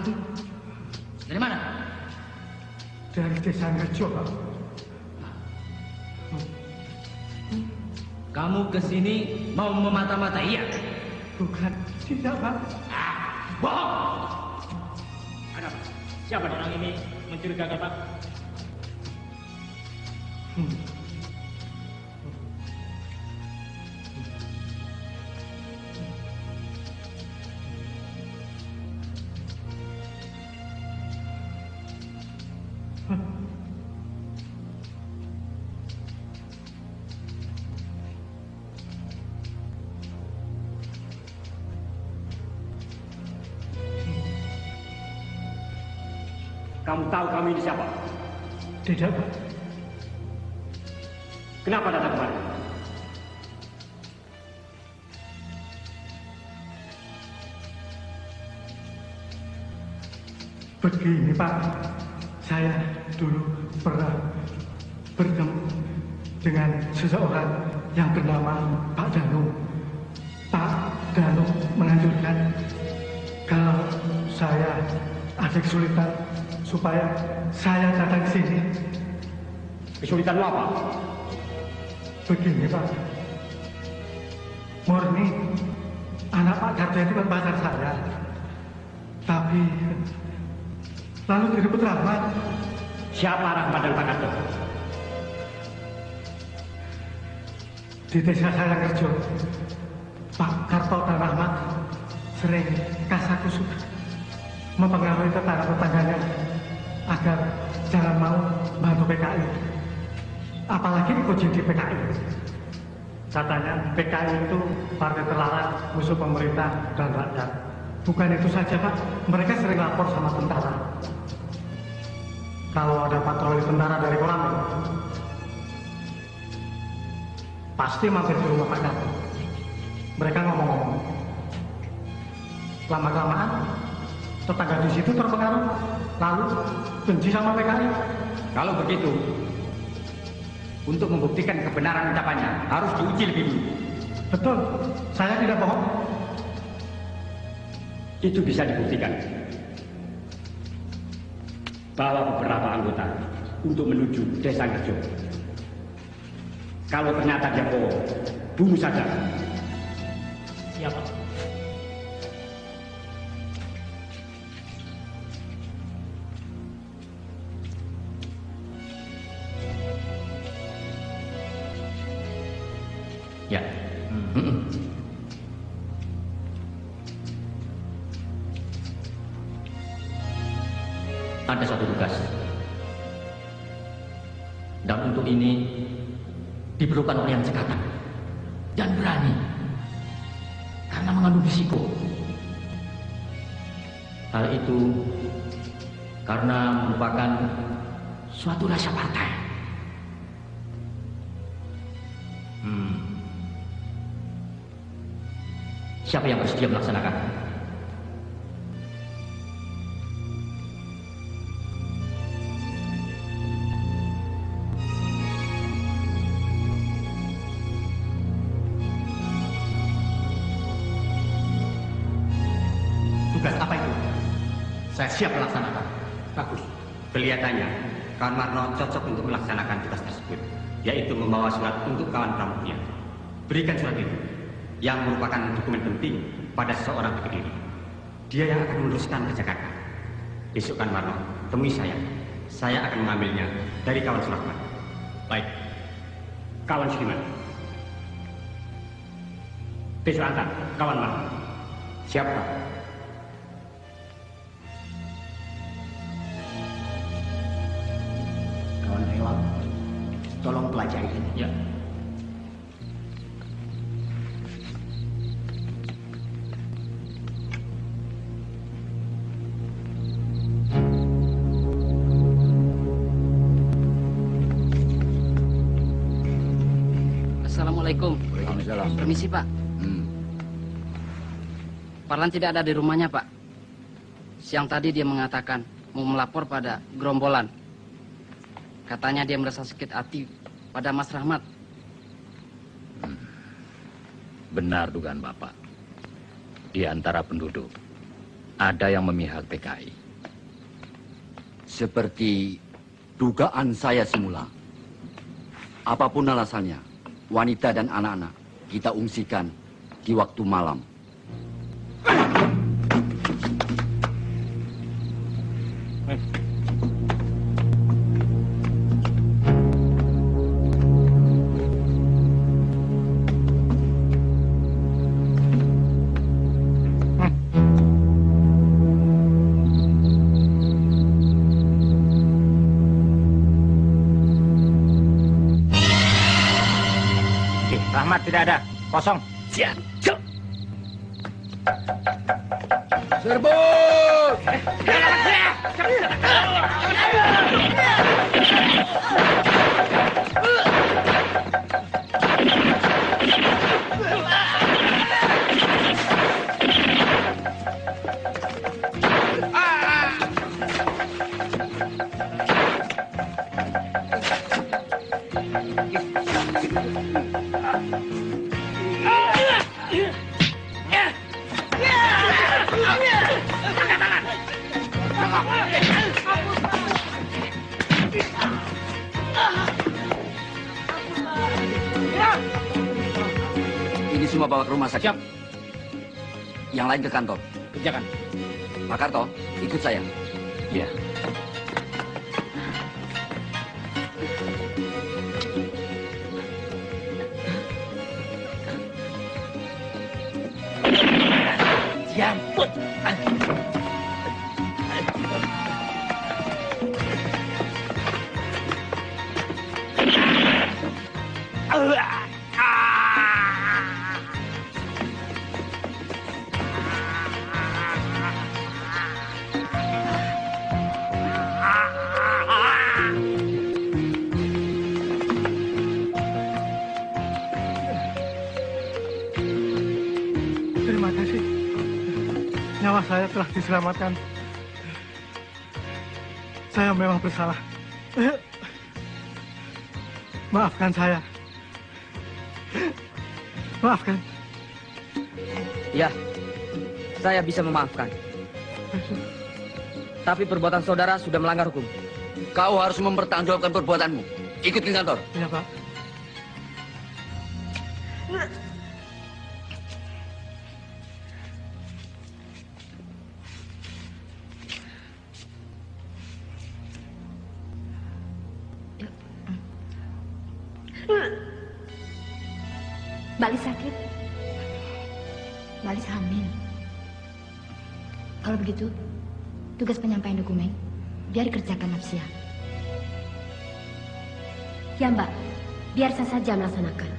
Dari mana? Dari desa Ngejo. Kamu kesini mau memata-matai, iya? Bukan, tidak, Pak. Bohong! Ada apa? Siapa orang ini mencurigakan, Pak? Kamu tahu kami ini siapa? Tidak, Pak. Kenapa datang kemari? Begini, Pak. Saya dulu pernah bertemu dengan seseorang yang bernama Pak Danu. Pak Danu menganjurkan kalau saya ada kesulitan supaya saya datang ke sini. Kesulitanmu apa? Begini, Pak. Murni, anak Pak Karto itu kan pacar saya. Tapi lalu direbut Rahmat. Siapa Rahmat dan Pak Karto? Di desa saya kerja, Pak Karto dan Rahmat sering kasakusuk mempengaruhi tetangga-tetangganya agar jangan mau bantu PKI. Apalagi ikut jadi PKI. Katanya PKI itu partai terlarang, musuh pemerintah dan rakyat. Bukan itu saja, Pak. Mereka sering lapor sama tentara. Kalau ada patroli tentara dari Koramil, pasti mampir di rumah Pak Karto. Mereka ngomong-ngomong. Lama-kelamaan, tetangga di situ terpengaruh, lalu benci sama PKI. Kalau begitu, untuk membuktikan kebenaran ucapannya, harus diuji lebih dulu. Betul, saya tidak bohong. Itu bisa dibuktikan. Bawa beberapa anggota untuk menuju desa Ngerjo. Kalau ternyata dia bohong, bunuh saja. Siapa? Ya. Ada satu tugas. Dan untuk ini diperlukan orang yang cekatan dan berani karena mengandung risiko. Hal itu karena merupakan suatu rahasia partai. Siapa yang bersedia melaksanakan? Tugas apa itu? Saya siap melaksanakan. Bagus. Kelihatannya kawan Marno cocok untuk melaksanakan tugas tersebut, yaitu membawa surat untuk kawan Pramuknya. Berikan surat itu, yang merupakan dokumen penting pada seseorang Kediri. Dia yang akan meneruskan ke Jakarta. Besok kan Marno, temui saya. Saya akan mengambilnya dari kawan Sulaiman. Baik. Kawan Suliman. Besok antar kawan Marno. Siap, Pak. Kawan Rewang, tolong pelajari ini. Ya. Assalamualaikum. Waalaikumsalam. Permisi, Pak. Parlan tidak ada di rumahnya, Pak. Siang tadi dia mengatakan mau melapor pada gerombolan. Katanya dia merasa sakit hati pada Mas Rahmat. Benar dugaan Bapak. Di antara penduduk, ada yang memihak PKI. Seperti dugaan saya semula. Apapun alasannya, wanita dan anak-anak kita ungsikan di waktu malam. Rahmat tidak ada, kosong. Siap. Serbu! Ini semua bawa ke rumah sakit. Siap. Yang lain ke kantor. Kerjakan. Pak Karto, ikut saya. Iya. Jambut. Terima kasih. Nyawa saya telah diselamatkan. Saya memang bersalah. Maafkan saya. Maafkan. Ya, saya bisa memaafkan. Tapi perbuatan saudara sudah melanggar hukum. Kau harus mempertanggungjawabkan perbuatanmu. Ikut ke kantor. Iya, Pak. Mbak Lis sakit. Mbak Lis hamil. Kalau begitu, tugas penyampaian dokumen biar dikerjakan Nafsia. Ya Mbak, biar saya saja melaksanakan.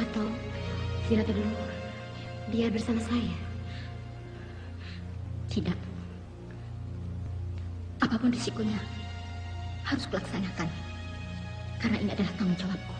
Atau Zirata dulu, biar bersama saya. Tidak. Apapun risikonya, harus kulaksanakan. Karena ini adalah tanggung jawabku.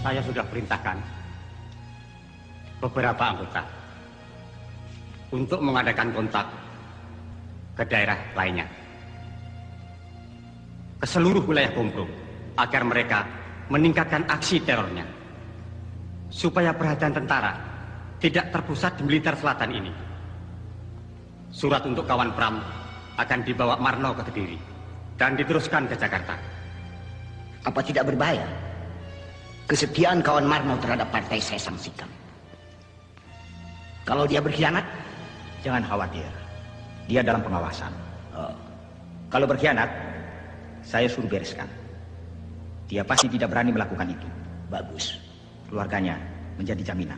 Saya sudah perintahkan beberapa anggota untuk mengadakan kontak ke daerah lainnya, ke seluruh wilayah Gombrong, agar mereka meningkatkan aksi terornya, supaya perhatian tentara tidak terpusat di militer selatan ini. Surat untuk kawan Pram akan dibawa Marno ke Kediri dan diteruskan ke Jakarta. Apa tidak berbahaya? Kesetiaan kawan Marno terhadap partai saya sanksikan. Kalau dia berkhianat, Jangan khawatir. Dia dalam pengawasan. Kalau berkhianat, saya suruh bereskan. Dia pasti tidak berani melakukan itu. Bagus. Keluarganya menjadi jaminan.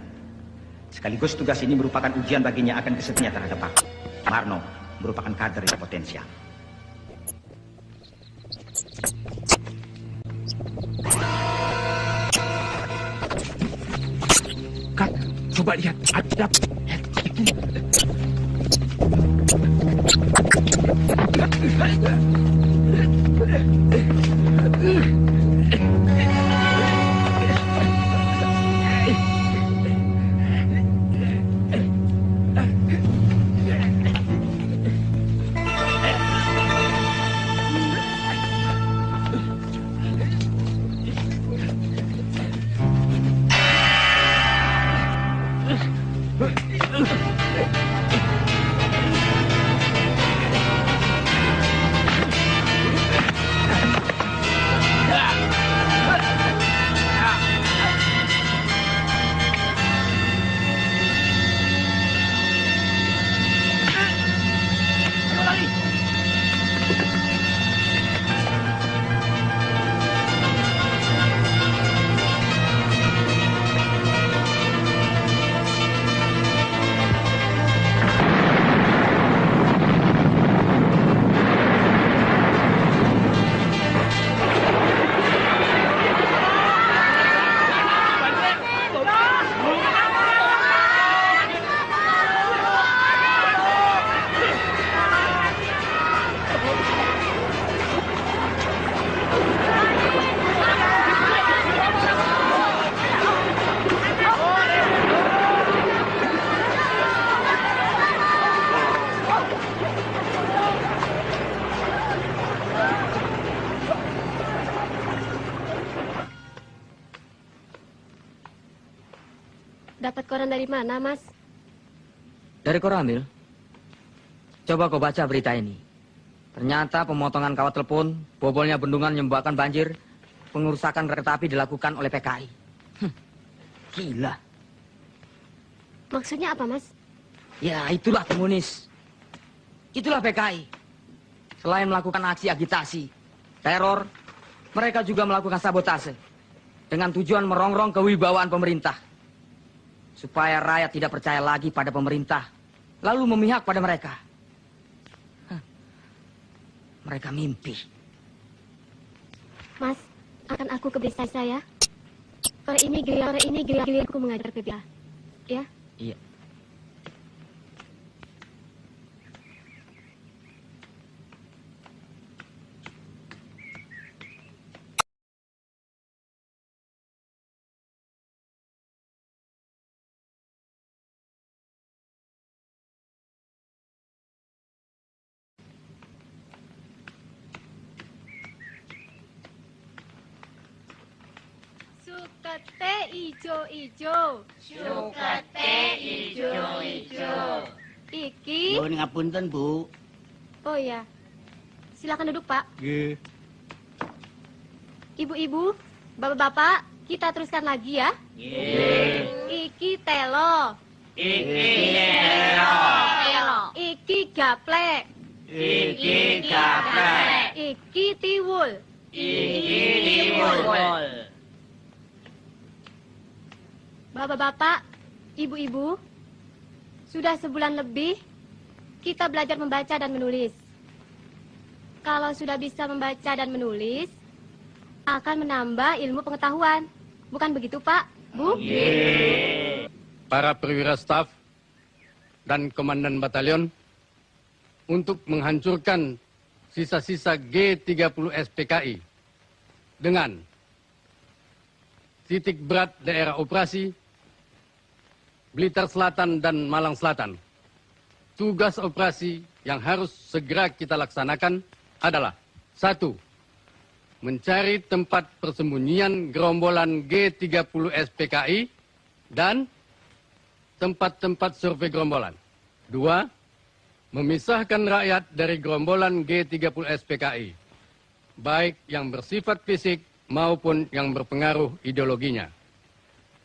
Sekaligus tugas ini merupakan ujian baginya akan kesetiaan terhadap aku. Marno merupakan kader yang potensial. Kak, coba lihat. Ada. Dapat koran dari mana, Mas? Dari Koramil. Coba kau baca berita ini. Ternyata pemotongan kawat telepon, bobolnya bendungan menyebabkan banjir, pengerusakan kereta api dilakukan oleh PKI. Gila. Maksudnya apa, Mas? Ya, itulah komunis. Itulah PKI. Selain melakukan aksi agitasi, teror, mereka juga melakukan sabotase dengan tujuan merongrong kewibawaan pemerintah. Supaya rakyat tidak percaya lagi pada pemerintah, lalu memihak pada mereka. Mereka mimpi. Mas, akan aku ke desa saya. Sore ini giliranku mengajar PBA. Ya? Iya. Sukete ijo-ijo. Sukete ijo-ijo. Iki. Nuwun ngapunten, Bu. Oh ya. Silakan duduk, Pak. Nggih. Ibu-ibu, bapak-bapak, kita teruskan lagi ya. Nggih. Iki telo. Iki telo. Telo. Iki gaplek. Iki gaplek. Iki tiwul. Iki tiwul. Bapak-bapak, ibu-ibu, sudah sebulan lebih kita belajar membaca dan menulis. Kalau sudah bisa membaca dan menulis, akan menambah ilmu pengetahuan. Bukan begitu, Pak? Bu? Para perwira staf dan komandan batalion untuk menghancurkan sisa-sisa G30 SPKI dengan titik berat daerah operasi Blitar Selatan dan Malang Selatan. Tugas operasi yang harus segera kita laksanakan adalah 1. Mencari tempat persembunyian gerombolan G30 SPKI dan tempat-tempat survei gerombolan. 2. Memisahkan rakyat dari gerombolan G30 SPKI, baik yang bersifat fisik maupun yang berpengaruh ideologinya.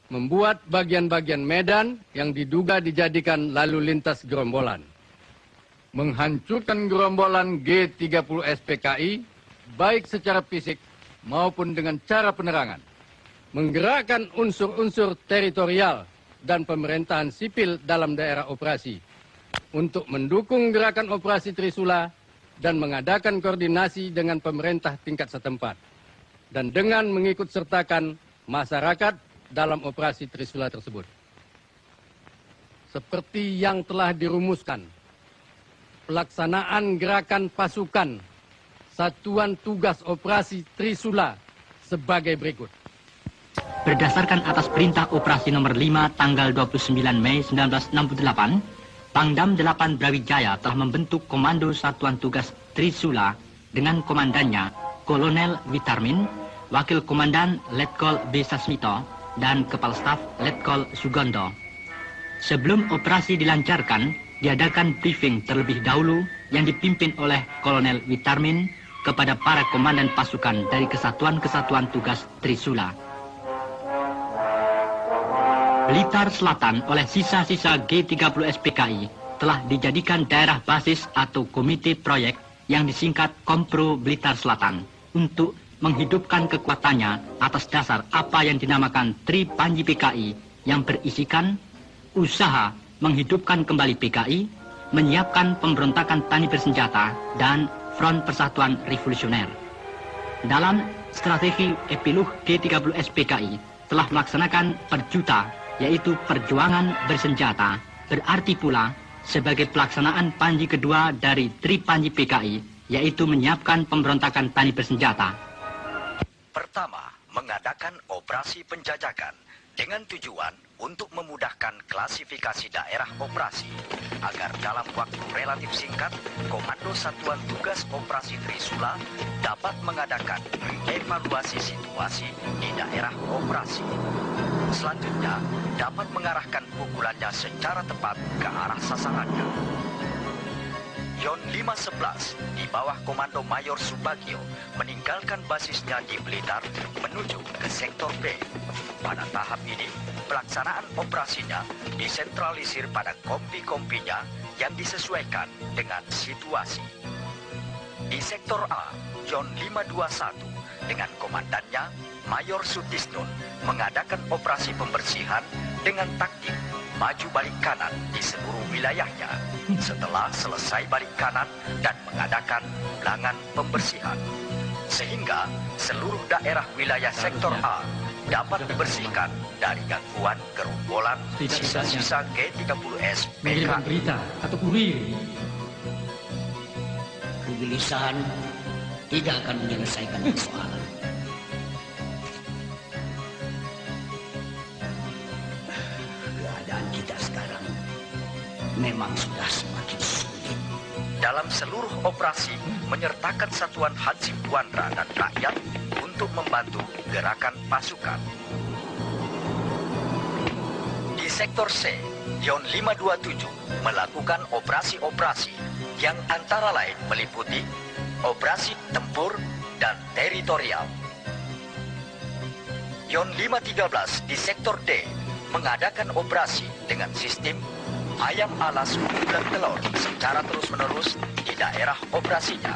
Membuat bagian-bagian medan yang diduga dijadikan lalu lintas gerombolan. Menghancurkan gerombolan G30 SPKI, baik secara fisik maupun dengan cara penerangan. Menggerakkan unsur-unsur teritorial dan pemerintahan sipil dalam daerah operasi untuk mendukung gerakan operasi Trisula dan mengadakan koordinasi dengan pemerintah tingkat setempat. Dan dengan mengikut sertakan masyarakat dalam operasi Trisula tersebut. Seperti yang telah dirumuskan, pelaksanaan gerakan pasukan Satuan Tugas Operasi Trisula sebagai berikut. Berdasarkan atas perintah operasi nomor 5 tanggal 29 Mei 1968, Pangdam 8 Brawijaya telah membentuk Komando Satuan Tugas Trisula dengan komandannya Kolonel Witarmin, Wakil Komandan Letkol B. Sasmito, dan Kepala Staf Letkol Sugondo. Sebelum operasi dilancarkan, diadakan briefing terlebih dahulu yang dipimpin oleh Kolonel Witarmin kepada para komandan pasukan dari kesatuan-kesatuan tugas Trisula. Blitar Selatan oleh sisa-sisa G30 SPKI telah dijadikan daerah basis atau komite proyek yang disingkat Kompro Blitar Selatan untuk menghidupkan kekuatannya atas dasar apa yang dinamakan Tri Panji PKI yang berisikan usaha menghidupkan kembali PKI, menyiapkan pemberontakan tani bersenjata, dan Front Persatuan Revolusioner. Dalam strategi epilog G30 SPKI telah melaksanakan perjuta, yaitu perjuangan bersenjata, berarti pula sebagai pelaksanaan panji kedua dari Tri Panji PKI, yaitu menyiapkan pemberontakan tani bersenjata. Pertama, mengadakan operasi penjajakan dengan tujuan untuk memudahkan klasifikasi daerah operasi agar dalam waktu relatif singkat, Komando Satuan Tugas Operasi Trisula dapat mengadakan evaluasi situasi di daerah operasi. Selanjutnya, dapat mengarahkan pukulannya secara tepat ke arah sasarannya. Yon 511 di bawah komando Mayor Subagio meninggalkan basisnya di Blitar menuju ke sektor B. Pada tahap ini, pelaksanaan operasinya disentralisir pada kompi-kompinya yang disesuaikan dengan situasi. Di sektor A, Yon 521 dengan komandannya Mayor Sutisnun mengadakan operasi pembersihan dengan taktik maju balik kanan di seluruh wilayahnya. Setelah selesai balik kanan dan mengadakan ulangan pembersihan, sehingga seluruh daerah wilayah sektor A dapat dibersihkan dari gangguan gerombolan sisa-sisa G30S Mengirimkan berita atau kurir. Kegelisahan tidak akan menyelesaikan persoalan. Keadaan kita sekarang memang sudah semakin sulit. Dalam seluruh operasi menyertakan satuan Hansip Wandra dan rakyat untuk membantu gerakan pasukan. Di sektor C, Yon 527 melakukan operasi-operasi yang antara lain meliputi operasi tempur dan teritorial. Yon 513 di sektor D mengadakan operasi dengan sistem ayam alas dan telur secara terus-menerus di daerah operasinya.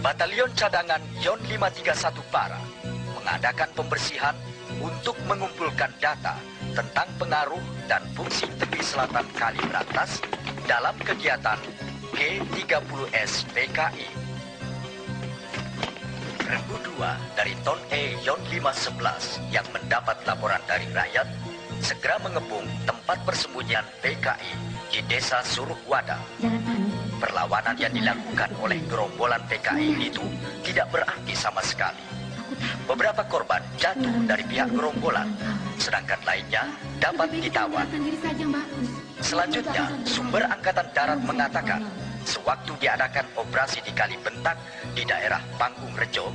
Batalion cadangan Yon 531 Para mengadakan pembersihan untuk mengumpulkan data tentang pengaruh dan fungsi tepi selatan Kali Berantas dalam kegiatan G30S PKI. Regu 2 dari Ton E Yon 511 yang mendapat laporan dari rakyat segera mengepung tempat persembunyian PKI di desa Suruhwada. Perlawanan yang dilakukan oleh gerombolan PKI itu tidak berarti sama sekali. Beberapa korban jatuh dari pihak gerombolan, sedangkan lainnya dapat ditawan. Selanjutnya, sumber Angkatan Darat mengatakan, sewaktu diadakan operasi di Kali Bentak di daerah Panggung Rejo,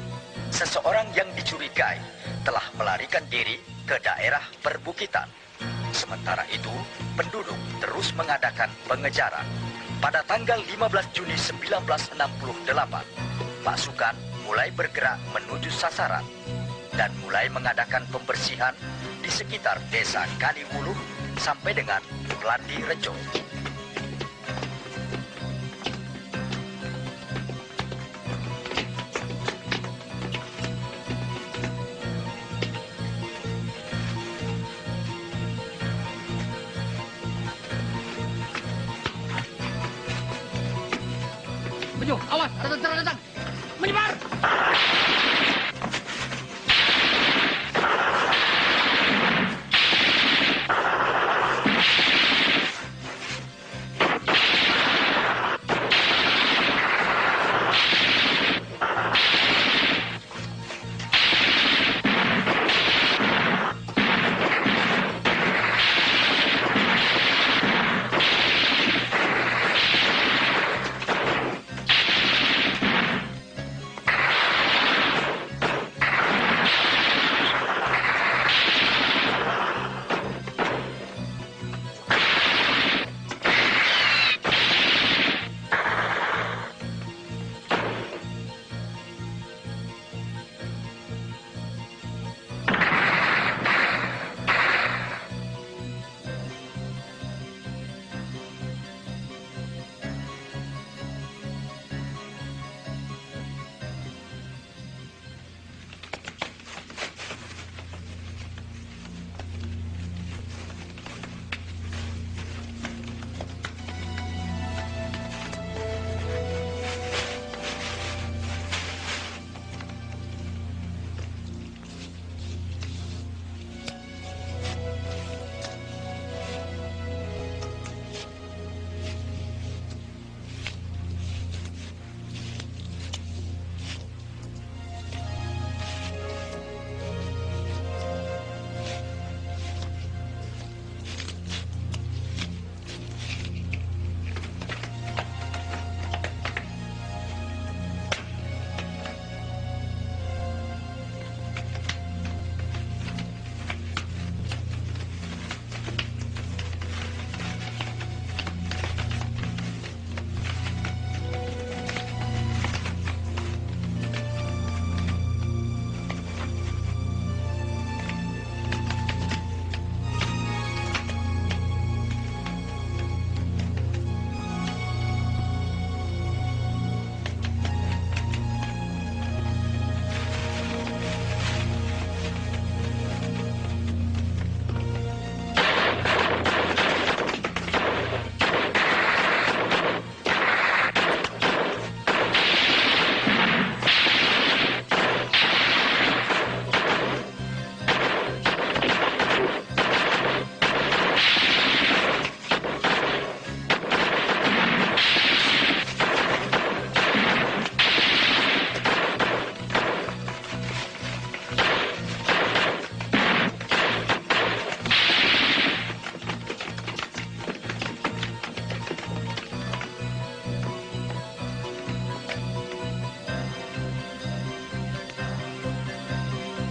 seseorang yang dicurigai telah melarikan diri ke daerah perbukitan. Sementara itu, penduduk terus mengadakan pengejaran. Pada tanggal 15 Juni 1968, pasukan mulai bergerak menuju sasaran dan mulai mengadakan pembersihan di sekitar desa Kaliwuluh sampai dengan Klandi Rejo. Bejo, awas, ada tentara datang. Menyebar!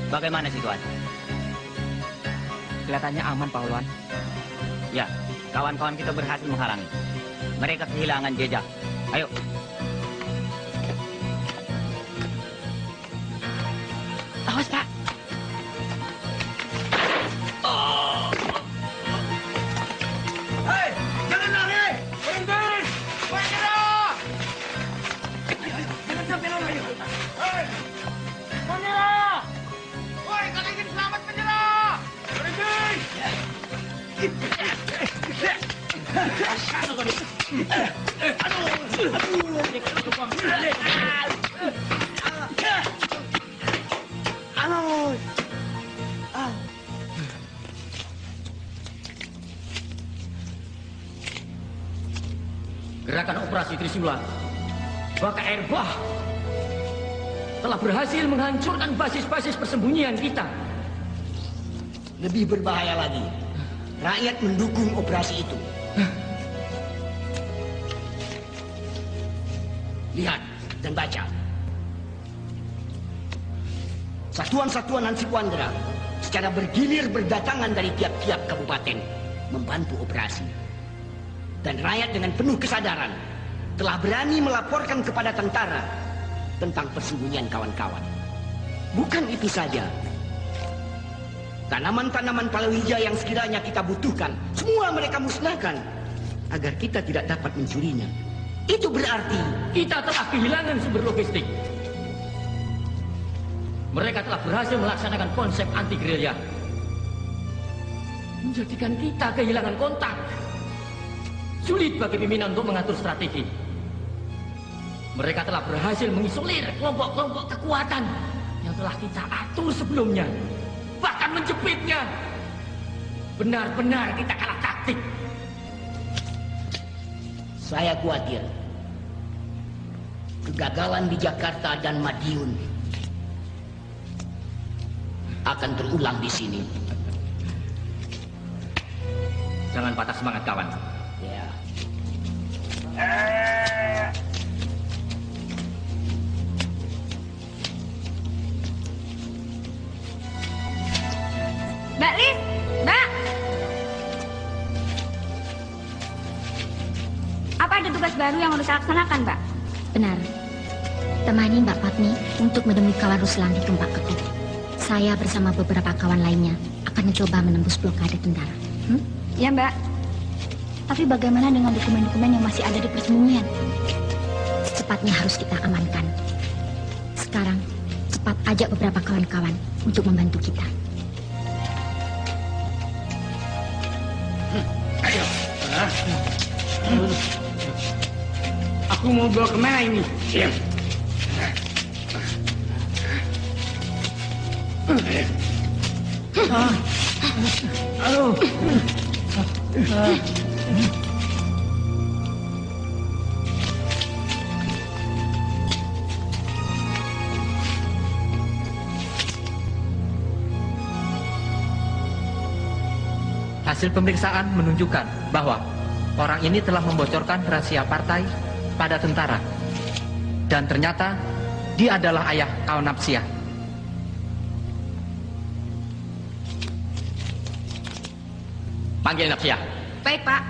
Bagaimana situasi? Kelihatannya aman, Pak Ulwan. Ya, kawan-kawan kita berhasil menghalangi. Mereka kehilangan jejak. Ayo. Awas, Pak. Hei, jangan lari! Berhenti! Menyerah! Jangan sampai lari! Hei! Menyerah! Woi, kalau ingin selamat menyerah! Berhenti! Gerakan operasi Trisula, Baka Air Bah, telah berhasil menghancurkan basis-basis persembunyian kita. Lebih berbahaya lagi, rakyat mendukung operasi itu. Lihat dan baca. Satuan-satuan Hansip Wandera secara bergilir berdatangan dari tiap-tiap kabupaten membantu operasi. Dan rakyat dengan penuh kesadaran telah berani melaporkan kepada tentara tentang persembunyian kawan-kawan. Bukan itu saja. Tanaman-tanaman palawija yang sekiranya kita butuhkan, semua mereka musnahkan agar kita tidak dapat mencurinya. Itu berarti kita telah kehilangan sumber logistik. Mereka telah berhasil melaksanakan konsep anti-gerilya, menjadikan kita kehilangan kontak. Sulit bagi pimpinan untuk mengatur strategi. Mereka telah berhasil mengisolir kelompok-kelompok kekuatan yang telah kita atur sebelumnya, bahkan menjepitnya. Benar-benar kita kalah taktik. Saya khawatir kegagalan di Jakarta dan Madiun akan terulang di sini. Jangan patah semangat, kawan. Ya. Mbak Lis, Mbak. Apa ada tugas baru yang harus saya laksanakan, Mbak? Benar. Temani Mbak Patmi untuk menemui kawan Ruslan di Tumpak Ketik. Saya bersama beberapa kawan lainnya akan mencoba menembus blokade tentara. Ya, Mbak. Tapi bagaimana dengan dokumen-dokumen yang masih ada di persembunyian? Secepatnya harus kita amankan. Sekarang, cepat ajak beberapa kawan-kawan untuk membantu kita. Ayo. Aku mau bawa kemana ini? Siap. Aduh. Hasil pemeriksaan menunjukkan bahwa orang ini telah membocorkan rahasia partai pada tentara. Dan ternyata dia adalah ayah kawan Napsia. Panggil Napsia. Baik, Pak.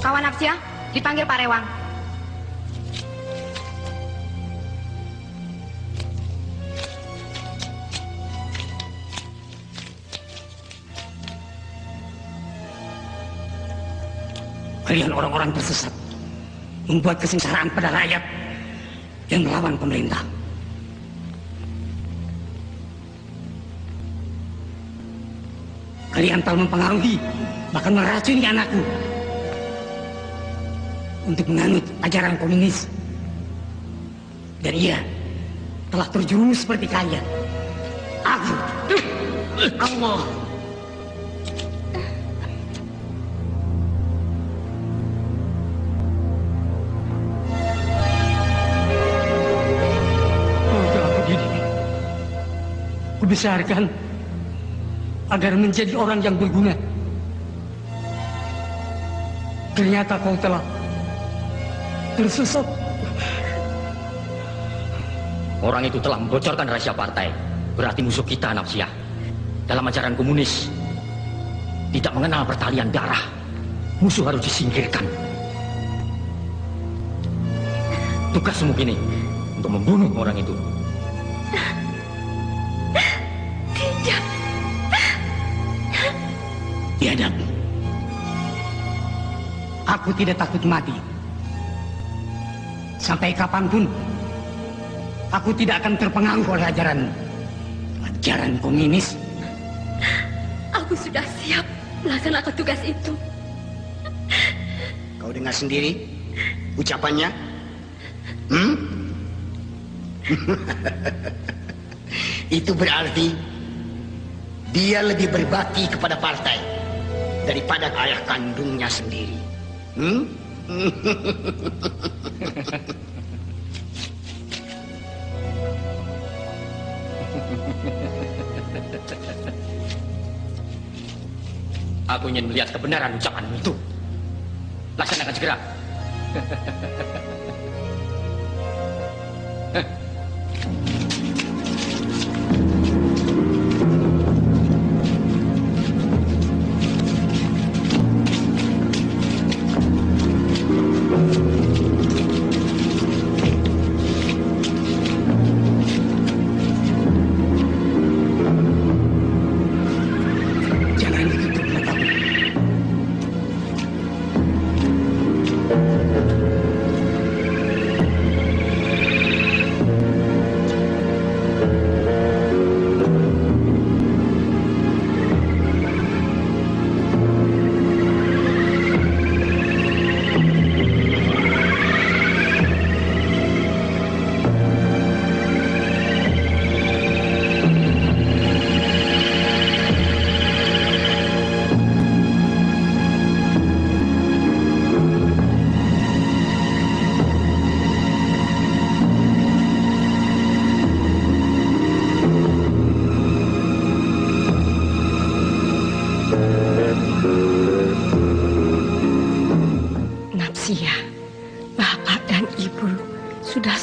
Kawan Napsia, dipanggil Pak Rewang. Kalian orang-orang tersesat, membuat kesengsaraan pada rakyat yang melawan pemerintah. Kalian telah mempengaruhi, bahkan meracuni anakku untuk menganut ajaran komunis. Dan ia telah terjerumus seperti kalian. Aku, Allah. Kubesarkan agar menjadi orang yang berguna. Ternyata kau telah tersesat Orang itu telah membocorkan rahasia partai. Berarti musuh kita, Nafsiyah. Dalam ajaran komunis, tidak mengenal pertalian darah. Musuh harus disingkirkan. Tugasmu kini untuk membunuh orang itu. Tidak. Biadab. Aku tidak takut mati. Sampai kapanpun, aku tidak akan terpengaruh oleh ajaran komunis. Aku sudah siap melaksanakan tugas itu. Kau dengar sendiri ucapannya? Itu berarti dia lebih berbakti kepada partai daripada ayah kandungnya sendiri. Aku ingin melihat kebenaran ucapanmu itu. Laksanakan segera.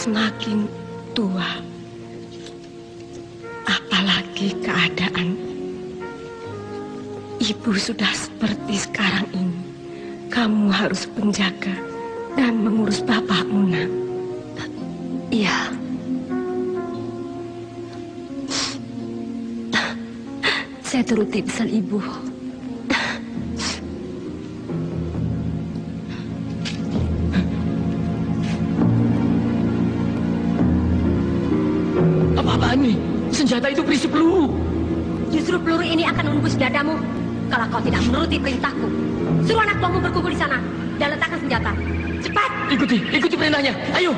semakin tua. Apalagi keadaan ibu sudah seperti sekarang ini. Kamu harus menjaga dan mengurus bapakmu, nak. Iya. Saya turuti pesan ibu. Apa-apaan ini? Senjata itu berisi peluru. Justru peluru ini akan menembus dadamu kalau kau tidak menuruti perintahku. Suruh anak buahmu berkumpul di sana dan letakkan senjata. Cepat! Ikuti perintahnya. Ayo.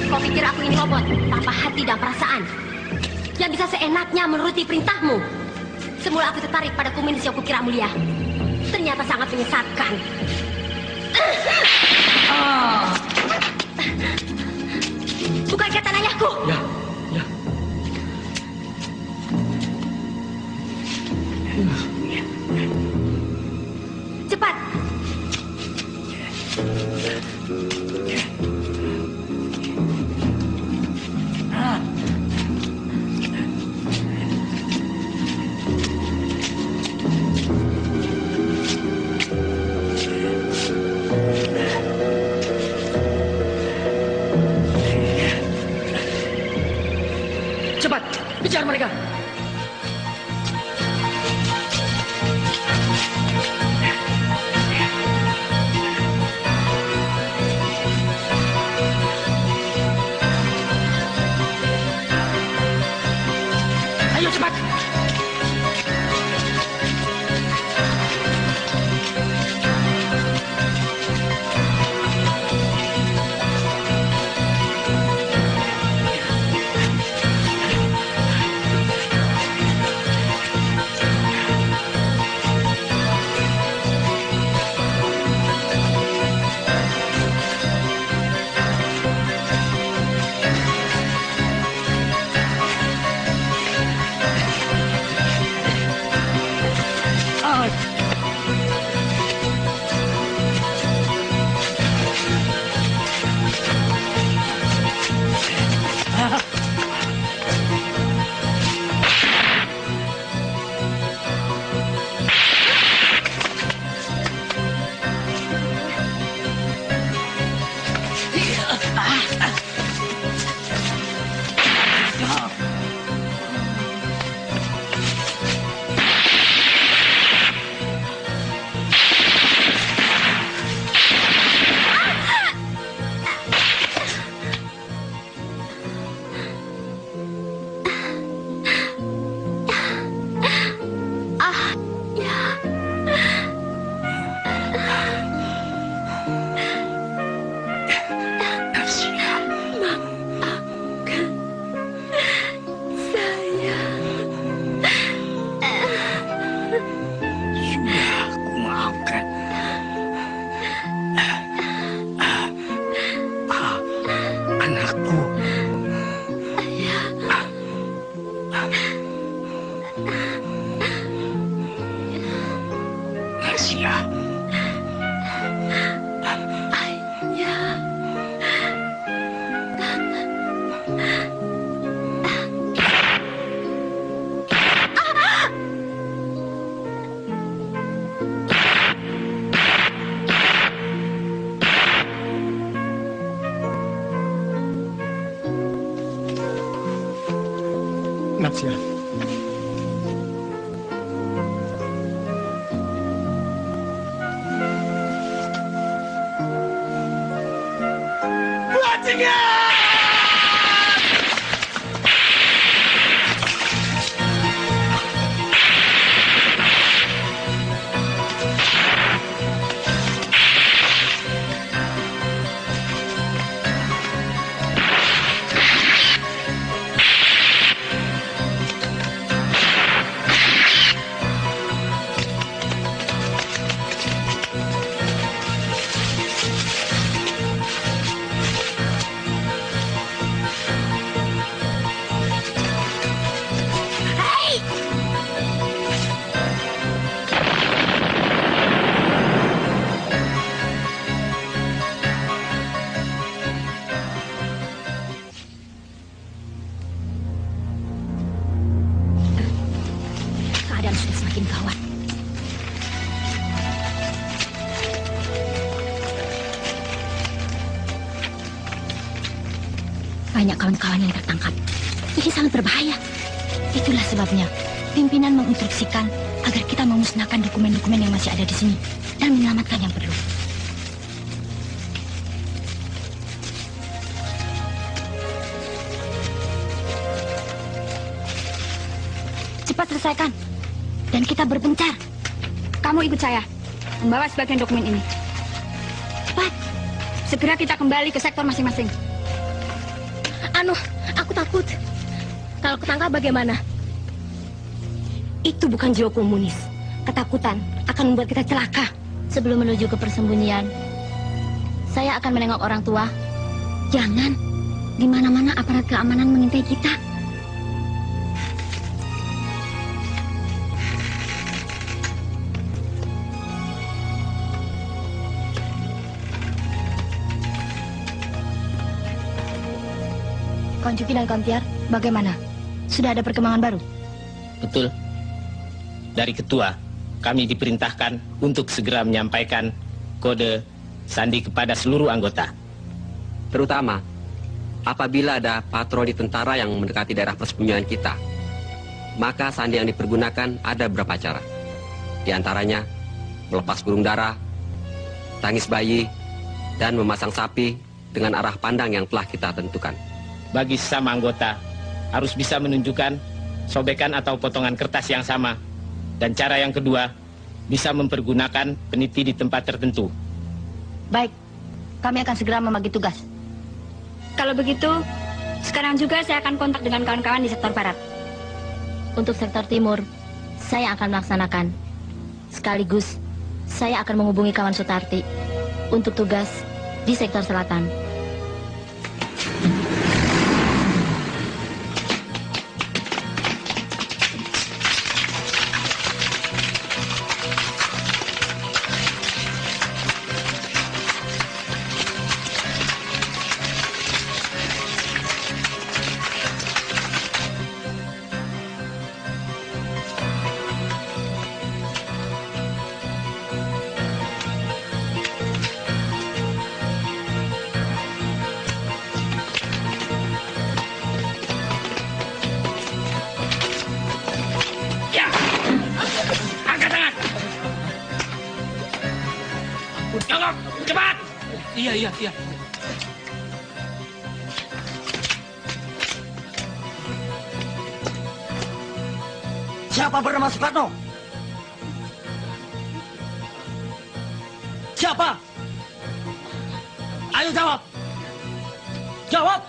Kau pikir aku ini robot tanpa hati dan perasaan yang bisa seenaknya menuruti perintahmu? Semula aku tertarik pada komunis yang kukira mulia. Ternyata sangat menyesatkan. Bukan ikatan ayahku. Ya. Cepat. Cepat, kejar mereka. Nasia. Natsya. Keadaan sudah semakin gawat. Banyak kawan-kawan yang tertangkap. Ini sangat berbahaya. Itulah sebabnya pimpinan menginstruksikan agar kita memusnahkan dokumen-dokumen yang masih ada di sini dan menyelamatkan yang perlu. Cepat selesaikan. Dan kita berpencar. Kamu ikut saya. Membawa sebagian dokumen ini. Cepat. Segera kita kembali ke sektor masing-masing. Aku takut. Kalau ketangkap bagaimana? Itu bukan jiwa komunis. Ketakutan akan membuat kita celaka. Sebelum menuju ke persembunyian, saya akan menengok orang tua. Jangan. Di mana-mana aparat keamanan mengintai kita. Kawan Juki dan kawan Tiar, bagaimana? Sudah ada perkembangan baru? Betul. Dari ketua, kami diperintahkan untuk segera menyampaikan kode sandi kepada seluruh anggota. Terutama, apabila ada patroli tentara yang mendekati daerah persembunyian kita, maka sandi yang dipergunakan ada beberapa cara. Di antaranya, melepas burung dara, tangis bayi, dan memasang sapi dengan arah pandang yang telah kita tentukan. Bagi sesama anggota, harus bisa menunjukkan sobekan atau potongan kertas yang sama. Dan cara yang kedua, bisa mempergunakan peniti di tempat tertentu. Baik, kami akan segera membagi tugas. Kalau begitu, sekarang juga saya akan kontak dengan kawan-kawan di sektor barat. Untuk sektor timur, saya akan melaksanakan. Sekaligus, saya akan menghubungi kawan Sutarti untuk tugas di sektor selatan. Jongkok, cepat! Iya. Siapa bernama Soekarno? Siapa? Ayo jawab! Jawab!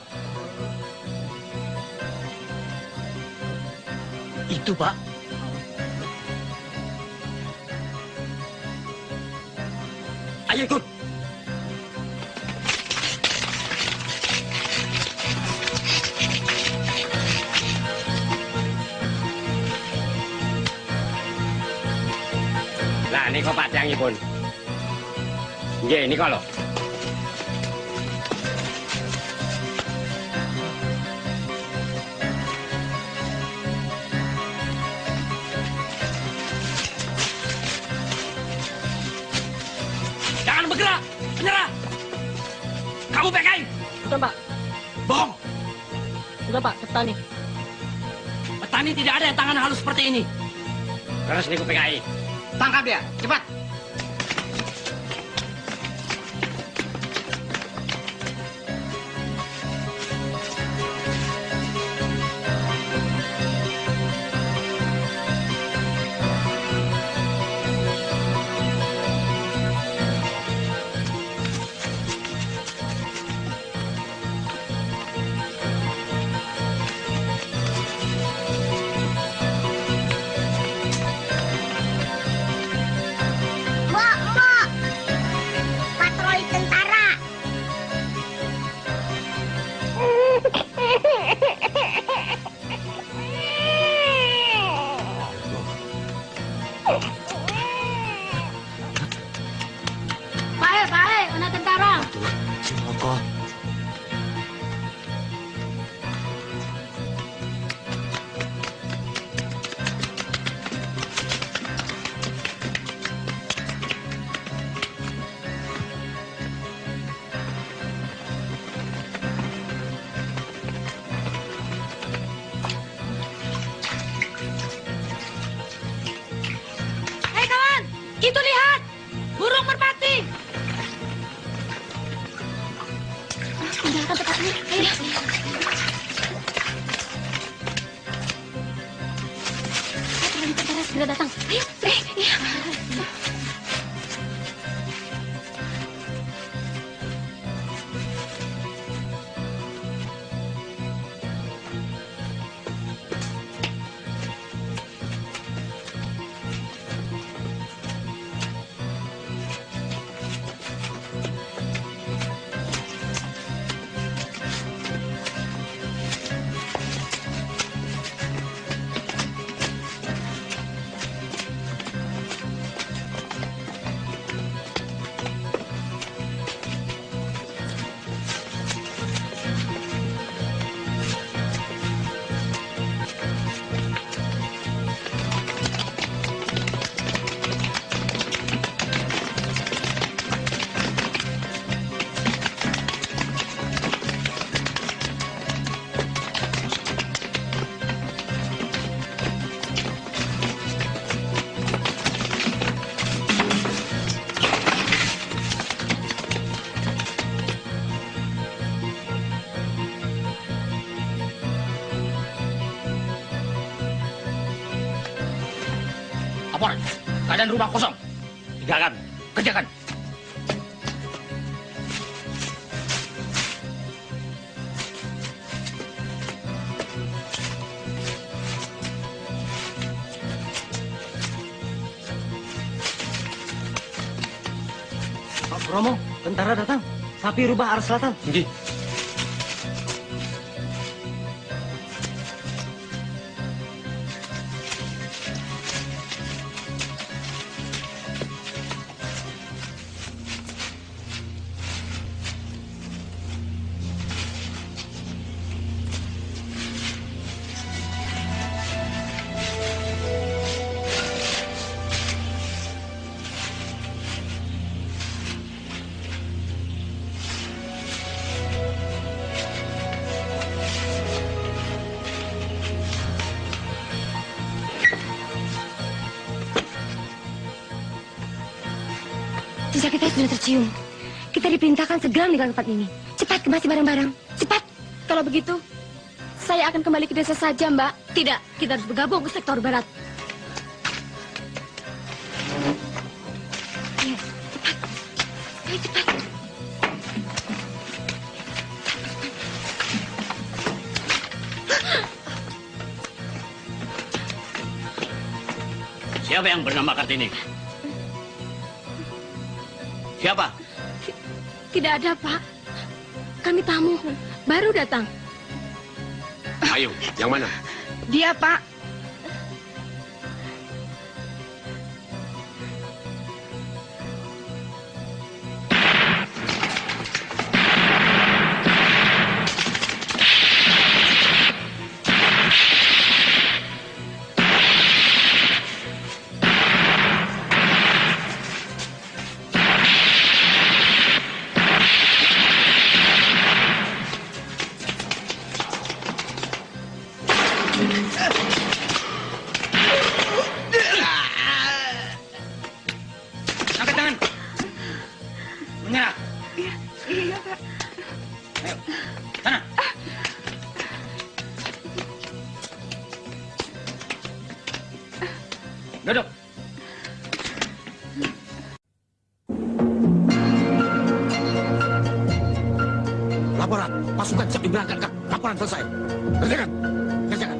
Itu, Pak. Ayo ikut. Nah, ini kok Pak Tiangipun. Nggih, ini kalau. Jangan bergerak, menyerah. Kamu PKI. Bukan, Pak. Bohong. Bukan, Pak, petani. Petani tidak ada yang tangan halus seperti ini. Terus niku PKI. Tangkap dia, cepat. Patroli tentara. Pae, anak tentara. Sumoko. Hei kawan, itu lihat. Burung merpati. Tinggalkan tempat ini. Ayo. Patroli tentara segera datang. Ayo. Iya. Laporan, keadaan rumah kosong. Tinggalkan, kerjakan. Pak Bromo, tentara datang. Sapi rubah arah selatan. Nggih. Jejak kita sudah tercium. Kita diperintahkan segera meninggalkan tempat ini. Cepat kemasi barang-barang. Cepat. Kalau begitu, saya akan kembali ke desa saja, Mbak. Tidak, kita harus bergabung ke sektor barat. Ayo, cepat. Ayo, cepat. Siapa yang bernama Kartini? Siapa? Tidak ada, Pak. Kami tamu, baru datang. Ayo, yang mana? Dia, Pak. duduk. Laporan, pasukan siap diberangkatkan. Laporan selesai. Kerjakan. Kerjakan.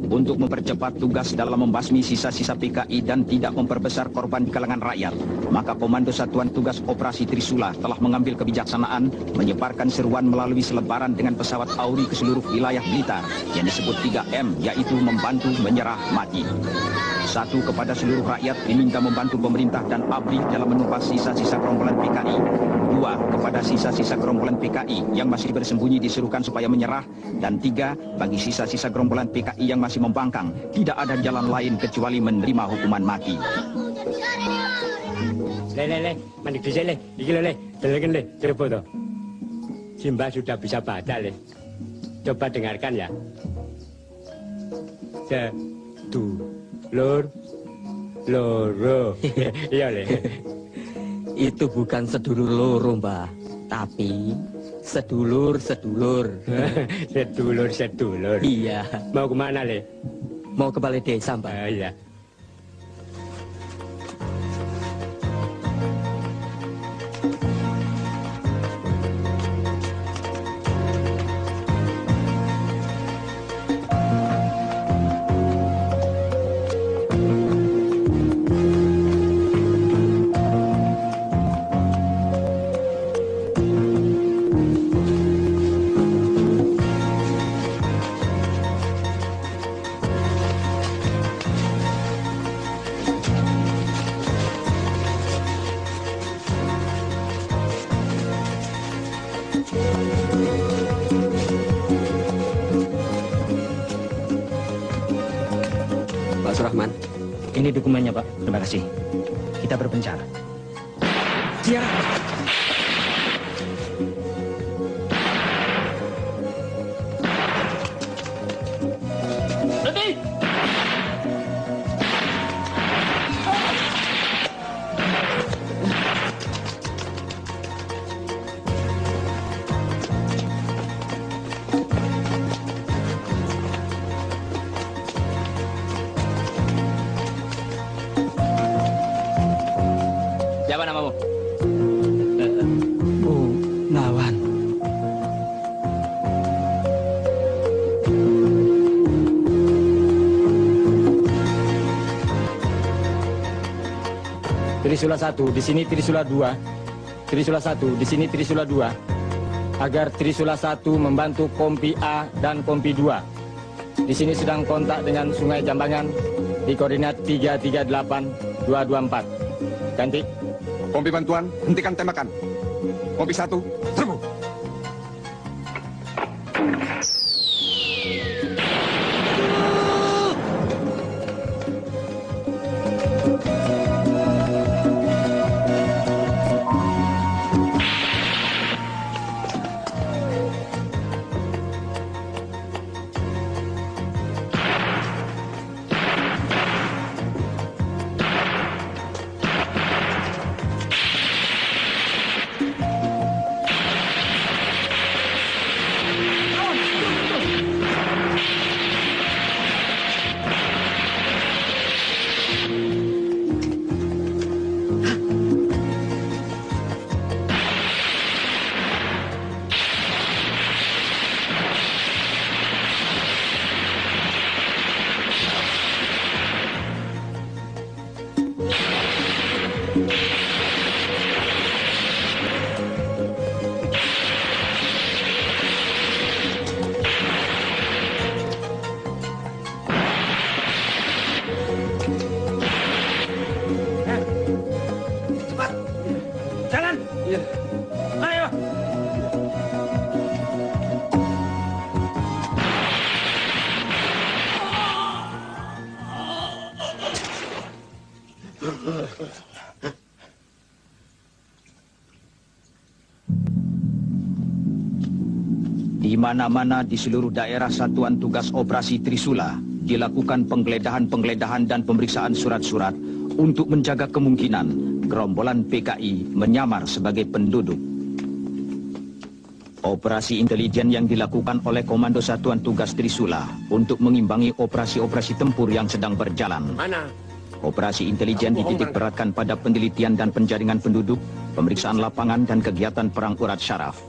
Untuk mempercepat tugas dalam membasmi sisa-sisa PKI dan tidak memperbesar korban di kalangan rakyat, maka Komando Satuan Tugas Operasi Trisula telah mengambil kebijaksanaan menyebarkan seruan melalui selebaran dengan pesawat Auri ke seluruh wilayah Blitar yang disebut 3M, yaitu membantu, menyerah, mati. 1. Kepada seluruh rakyat diminta membantu pemerintah dan ABRI dalam menumpas sisa-sisa gerombolan PKI. 2. Kepada sisa-sisa gerombolan PKI yang masih bersembunyi diserukan supaya menyerah. Dan 3. Bagi sisa-sisa gerombolan PKI yang masih membangkang, tidak ada jalan lain kecuali menerima hukuman mati. Le, mandi di sini, iki le, dengarkan le, cerita tuh. Simba sudah bisa baca le. Coba dengarkan ya. Sedulur, loro. Iya le. Itu bukan sedulur loro, Mbah, tapi sedulur-sedulur. Sedulur-sedulur. Iya. Mau kemana le? Mau ke balai desa, Mbah. Iya. Pak Surahman, ini dokumennya, Pak. Terima kasih. Kita berpencar. Siap. Berhenti! Siapa namamu? Nawan. Trisula 1, di sini Trisula 2. Trisula 1, di sini Trisula 2. Agar Trisula 1 membantu Kompi A dan Kompi 2. Di sini sedang kontak dengan Sungai Jambangan di koordinat 338-224. Ganti. Kompi bantuan, hentikan tembakan. Kompi 1, serbu. Di mana-mana di seluruh daerah Satuan Tugas Operasi Trisula dilakukan penggeledahan dan pemeriksaan surat-surat untuk menjaga kemungkinan gerombolan PKI menyamar sebagai penduduk. Operasi intelijen yang dilakukan oleh Komando Satuan Tugas Trisula untuk mengimbangi operasi-operasi tempur yang sedang berjalan. Mana? Operasi intelijen dititik beratkan pada penelitian dan penjaringan penduduk, pemeriksaan lapangan dan kegiatan perang urat syaraf.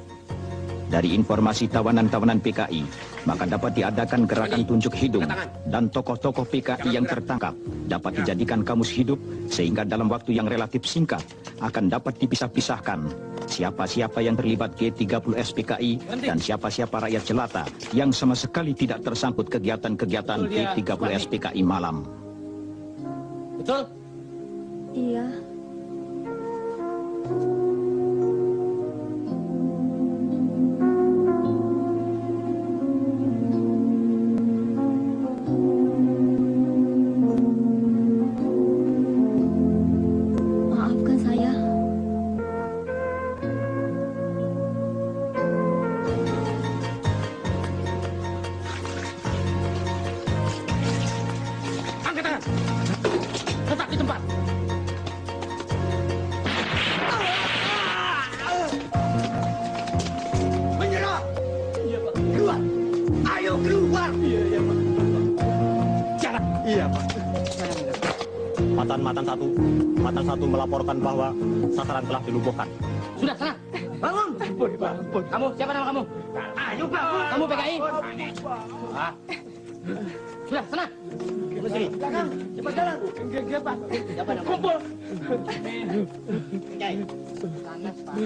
Dari informasi tawanan-tawanan PKI, maka dapat diadakan gerakan tunjuk hidung dan tokoh-tokoh PKI yang tertangkap dapat dijadikan kamus hidup sehingga dalam waktu yang relatif singkat akan dapat dipisah-pisahkan siapa-siapa yang terlibat G30S PKI dan siapa-siapa rakyat jelata yang sama sekali tidak tersangkut kegiatan-kegiatan G30S PKI malam. Betul? Iya. Maafkan saya. Angkat tangan. Tetap di tempat. Menyerah! Keluar! Ayo keluar! Iya, Pak. Jangan. Iya, Pak. Matan satu melaporkan bahwa sasaran telah dilumpuhkan. Sudah, sana. Bangun. Kamu, siapa nama kamu? Ayo, bangun. Kamu PKI? Ah. Sudah, sana. Ke sini. Belakang. Cepat jalan. Enggak, Pak. Siapa nama? Kumpul. Jai. Sanas, Pak.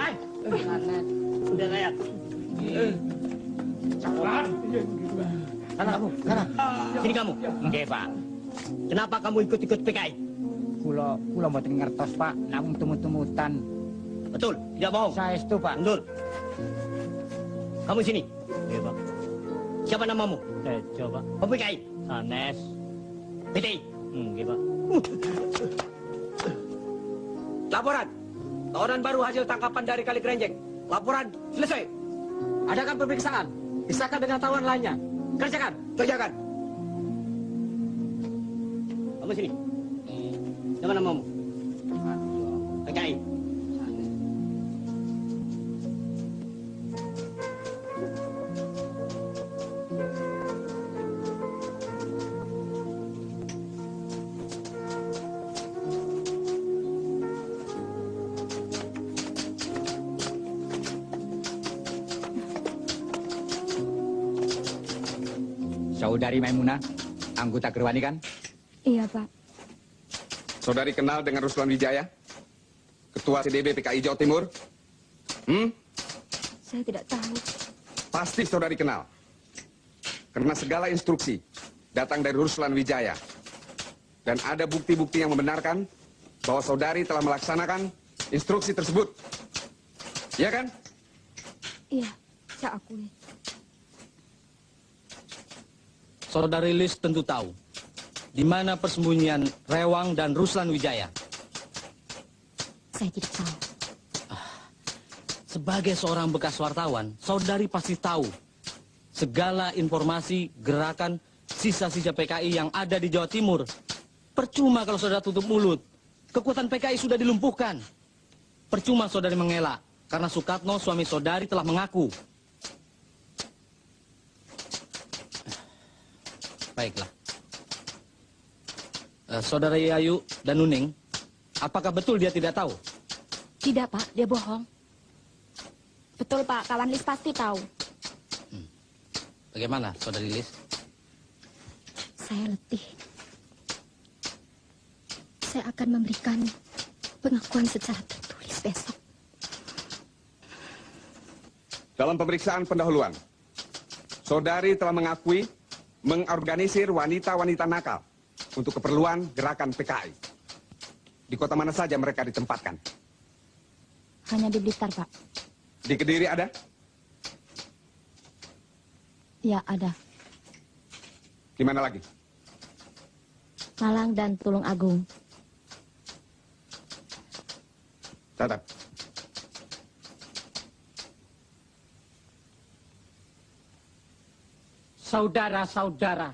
Hai. Sanas. Udah layak. Cakuran. Sana kamu, sana. Sini kamu. Enggak, Pak. Kenapa kamu ikut-ikut PKI? Kula mboten ngertos, Pak. Namung temut-temutan. Betul, tidak bohong. Saya itu, Pak. Mundur. Kamu sini. Iya, Pak. Siapa namamu? Tejo, Pak. Kamu PKI? Sanes. PTI? Enggak, Pak. Laporan. Tawanan baru hasil tangkapan dari Kali Kerenjeng. Laporan selesai. Adakan pemeriksaan. Pisahkan dengan tawanan lainnya. Kerjakan. Kerjakan. Kamu sini. Siapa namamu? PKI. Saudari Maimunah, anggota Gerwani kan? Iya, Pak. Saudari kenal dengan Ruslan Wijaya? Ketua CDB PKI Jawa Timur? Saya tidak tahu. Pasti saudari kenal. Karena segala instruksi datang dari Ruslan Wijaya Dan ada bukti-bukti yang membenarkan bahwa saudari telah melaksanakan instruksi tersebut. Iya kan? Iya, saya akui. Saudari Lis tentu tahu di mana persembunyian Rewang dan Ruslan Wijaya. Saya tidak tahu. Sebagai seorang bekas wartawan, saudari pasti tahu segala informasi gerakan sisa-sisa PKI yang ada di Jawa Timur. Percuma kalau saudara tutup mulut. Kekuatan PKI sudah dilumpuhkan. Percuma saudari mengelak, karena Sukatno, suami saudari, telah mengaku. Baiklah. Saudara Yayu dan Nuning, apakah betul dia tidak tahu? Tidak, Pak. Dia bohong. Betul, Pak. Kawan Lis pasti tahu. Bagaimana, saudari Lis? Saya letih. Saya akan memberikan pengakuan secara tertulis besok. Dalam pemeriksaan pendahuluan, saudari telah mengakui mengorganisir wanita-wanita nakal untuk keperluan gerakan PKI. Di kota mana saja mereka ditempatkan? Hanya di Blitar, Pak. Di Kediri ada? Ya, ada. Di mana lagi? Malang dan Tulung Agung. Catat. Saudara-saudara,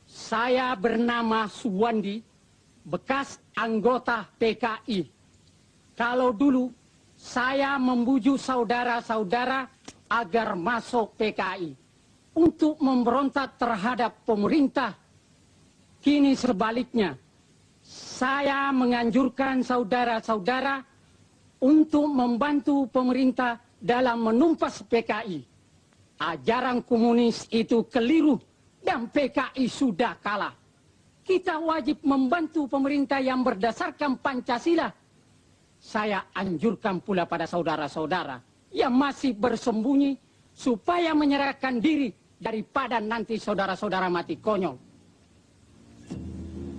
saya bernama Suwandi, bekas anggota PKI. Kalau dulu saya membujuk saudara-saudara agar masuk PKI untuk memberontak terhadap pemerintah. Kini sebaliknya, saya menganjurkan saudara-saudara untuk membantu pemerintah dalam menumpas PKI. Ajaran komunis itu keliru dan PKI sudah kalah. Kita wajib membantu pemerintah yang berdasarkan Pancasila. Saya anjurkan pula pada saudara-saudara yang masih bersembunyi supaya menyerahkan diri daripada nanti saudara-saudara mati konyol.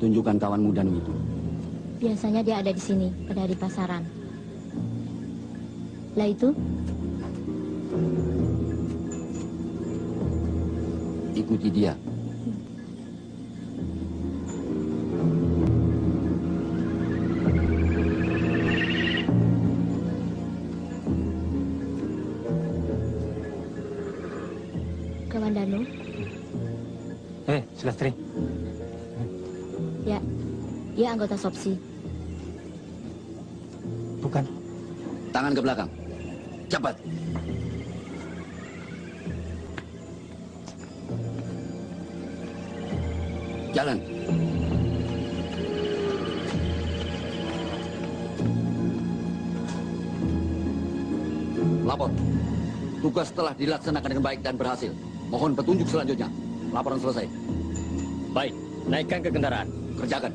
Tunjukkan kawan mudamu itu. Biasanya dia ada di sini, pada di pasaran. Lah itu? Ikuti dia. Kawan Danu? Sulastri. Ya, dia anggota Sopsi. Bukan. Tangan ke belakang. Cepat. Jalan. Lapor. Tugas telah dilaksanakan dengan baik dan berhasil. Mohon petunjuk selanjutnya. Laporan selesai. Baik, naikkan ke kendaraan. Kerjakan.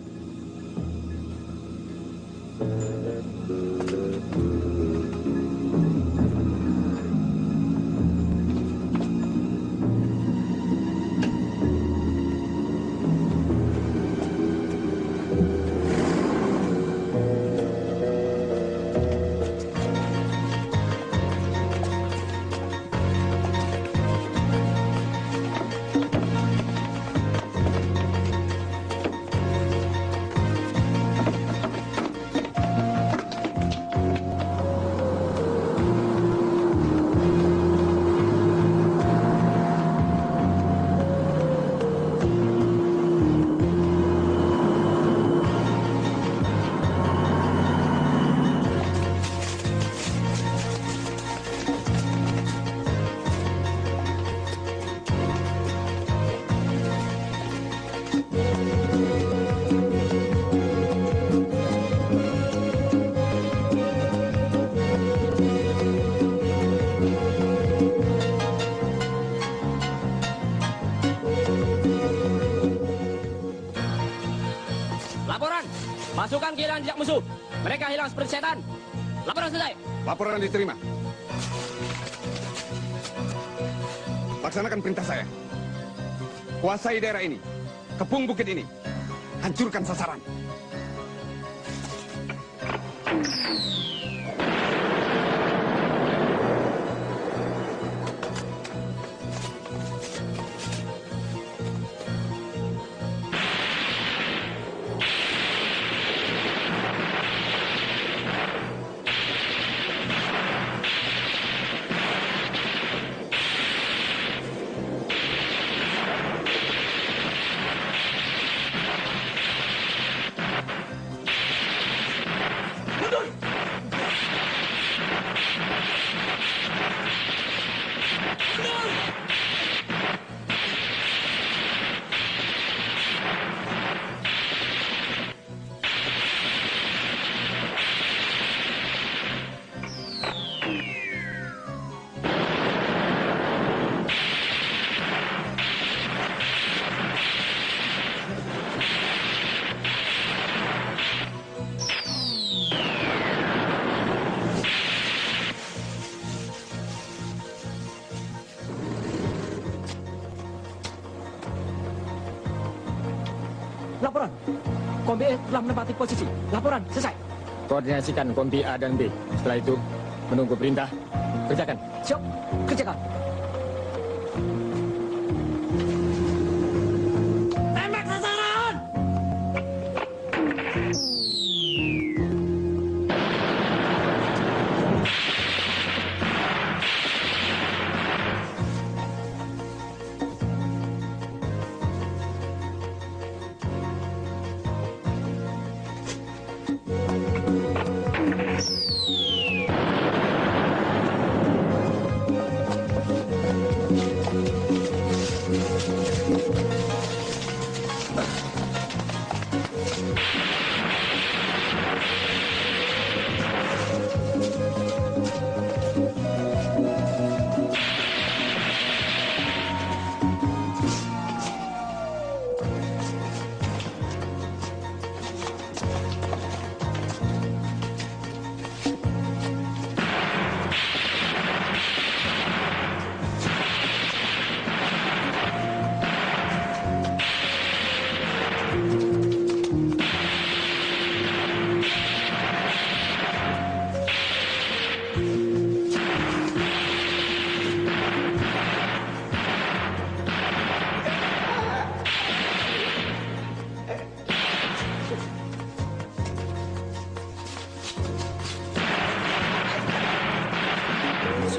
Pasukan kehilangan jejak musuh. Mereka hilang seperti setan. Laporan selesai. Laporan diterima. Laksanakan perintah saya. Kuasai daerah ini. Kepung bukit ini. Hancurkan sasaran. Laporan. Kombi E telah menempati posisi. Laporan selesai. Koordinasikan kombi A dan B. Setelah itu, menunggu perintah. Kerjakan. Siap. Kerjakan. Tembak sasaran!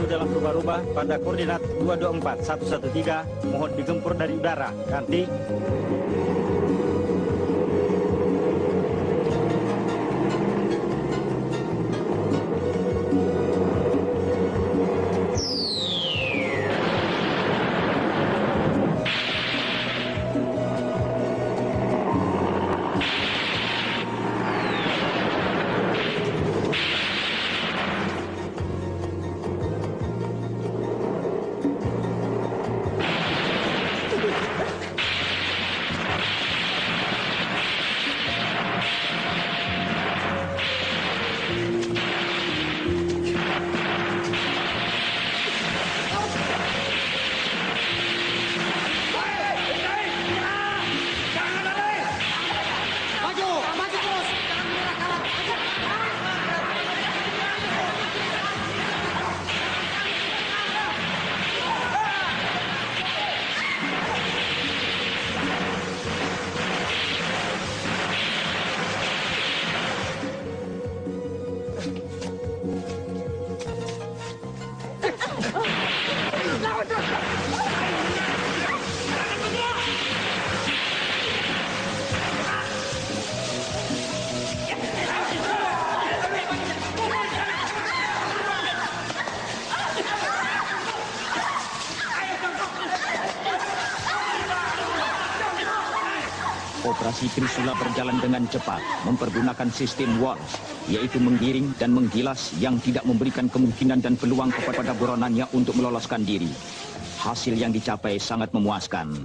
Dalam rubah-rubah pada koordinat 224 113 mohon digempur dari udara. Ganti. Operasi Trisula berjalan dengan cepat, mempergunakan sistem Walsh, yaitu menggiring dan menggilas yang tidak memberikan kemungkinan dan peluang kepada buronannya untuk meloloskan diri. Hasil yang dicapai sangat memuaskan.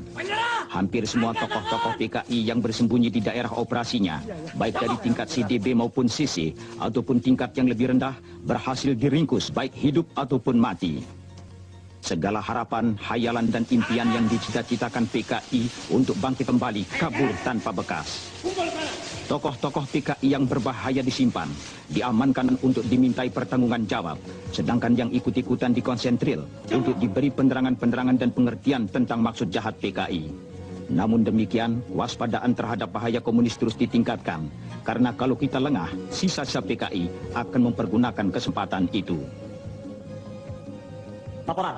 Hampir semua tokoh-tokoh PKI yang bersembunyi di daerah operasinya, baik dari tingkat CDB maupun CC, ataupun tingkat yang lebih rendah, berhasil diringkus baik hidup ataupun mati. segala harapan, hayalan dan impian yang dicita-citakan PKI untuk bangkit kembali kabur tanpa bekas. Tokoh-tokoh PKI yang berbahaya disimpan, diamankan untuk dimintai pertanggungan jawab, sedangkan yang ikut-ikutan dikonsentril untuk diberi penerangan-penerangan dan pengertian tentang maksud jahat PKI. Namun demikian, waspadaan terhadap bahaya komunis terus ditingkatkan, karena kalau kita lengah, sisa-sisa PKI akan mempergunakan kesempatan itu. Laporan,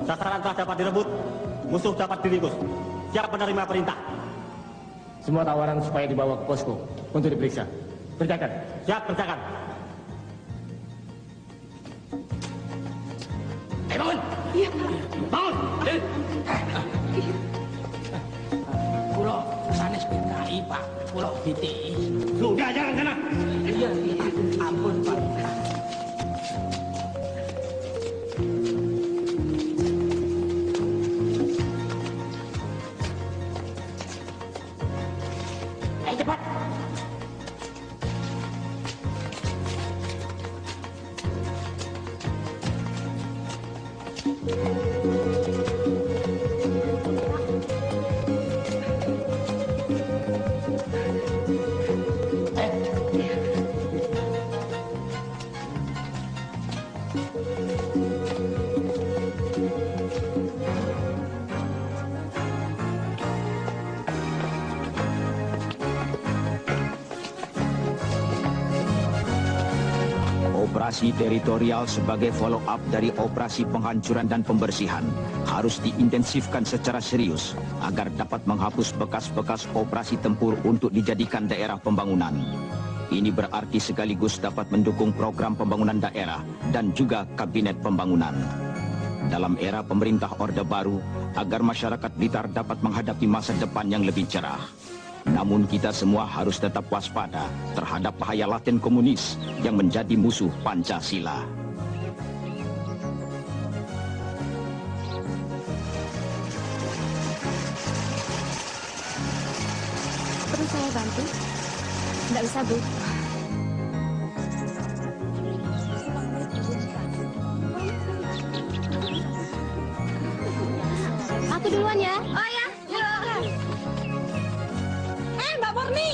sasaran telah dapat direbut, musuh dapat diringkus. Siap menerima perintah. Semua tawaran supaya dibawa ke posko untuk diperiksa. Kerjakan. Siap, kerjakan. Bangun! Iya, Bangun! Pulau sanes PKI, Pak. Pulau BTI. Sudah, jangan sana. Iya, ampun, Pak. Ayo cepat. Operasi teritorial sebagai follow-up dari operasi penghancuran dan pembersihan harus diintensifkan secara serius agar dapat menghapus bekas-bekas operasi tempur untuk dijadikan daerah pembangunan. Ini berarti sekaligus dapat mendukung program pembangunan daerah dan juga kabinet pembangunan. Dalam era pemerintah Orde Baru, agar masyarakat Blitar dapat menghadapi masa depan yang lebih cerah. Namun kita semua harus tetap waspada terhadap bahaya laten komunis yang menjadi musuh Pancasila. Perlu saya bantu? Nggak usah, Bu. Aku duluan ya. Oh ya, Mbak Murni.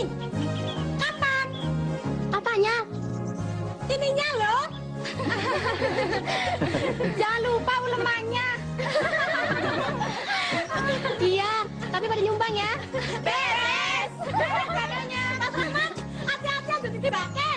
Kapan? Apanya? Ininya loh. Jangan lupa ulemannya. Iya, tapi pada nyumbang ya. Beres. Katanya Mas Rahmat, hati-hati ada di bangke.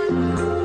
Thank you.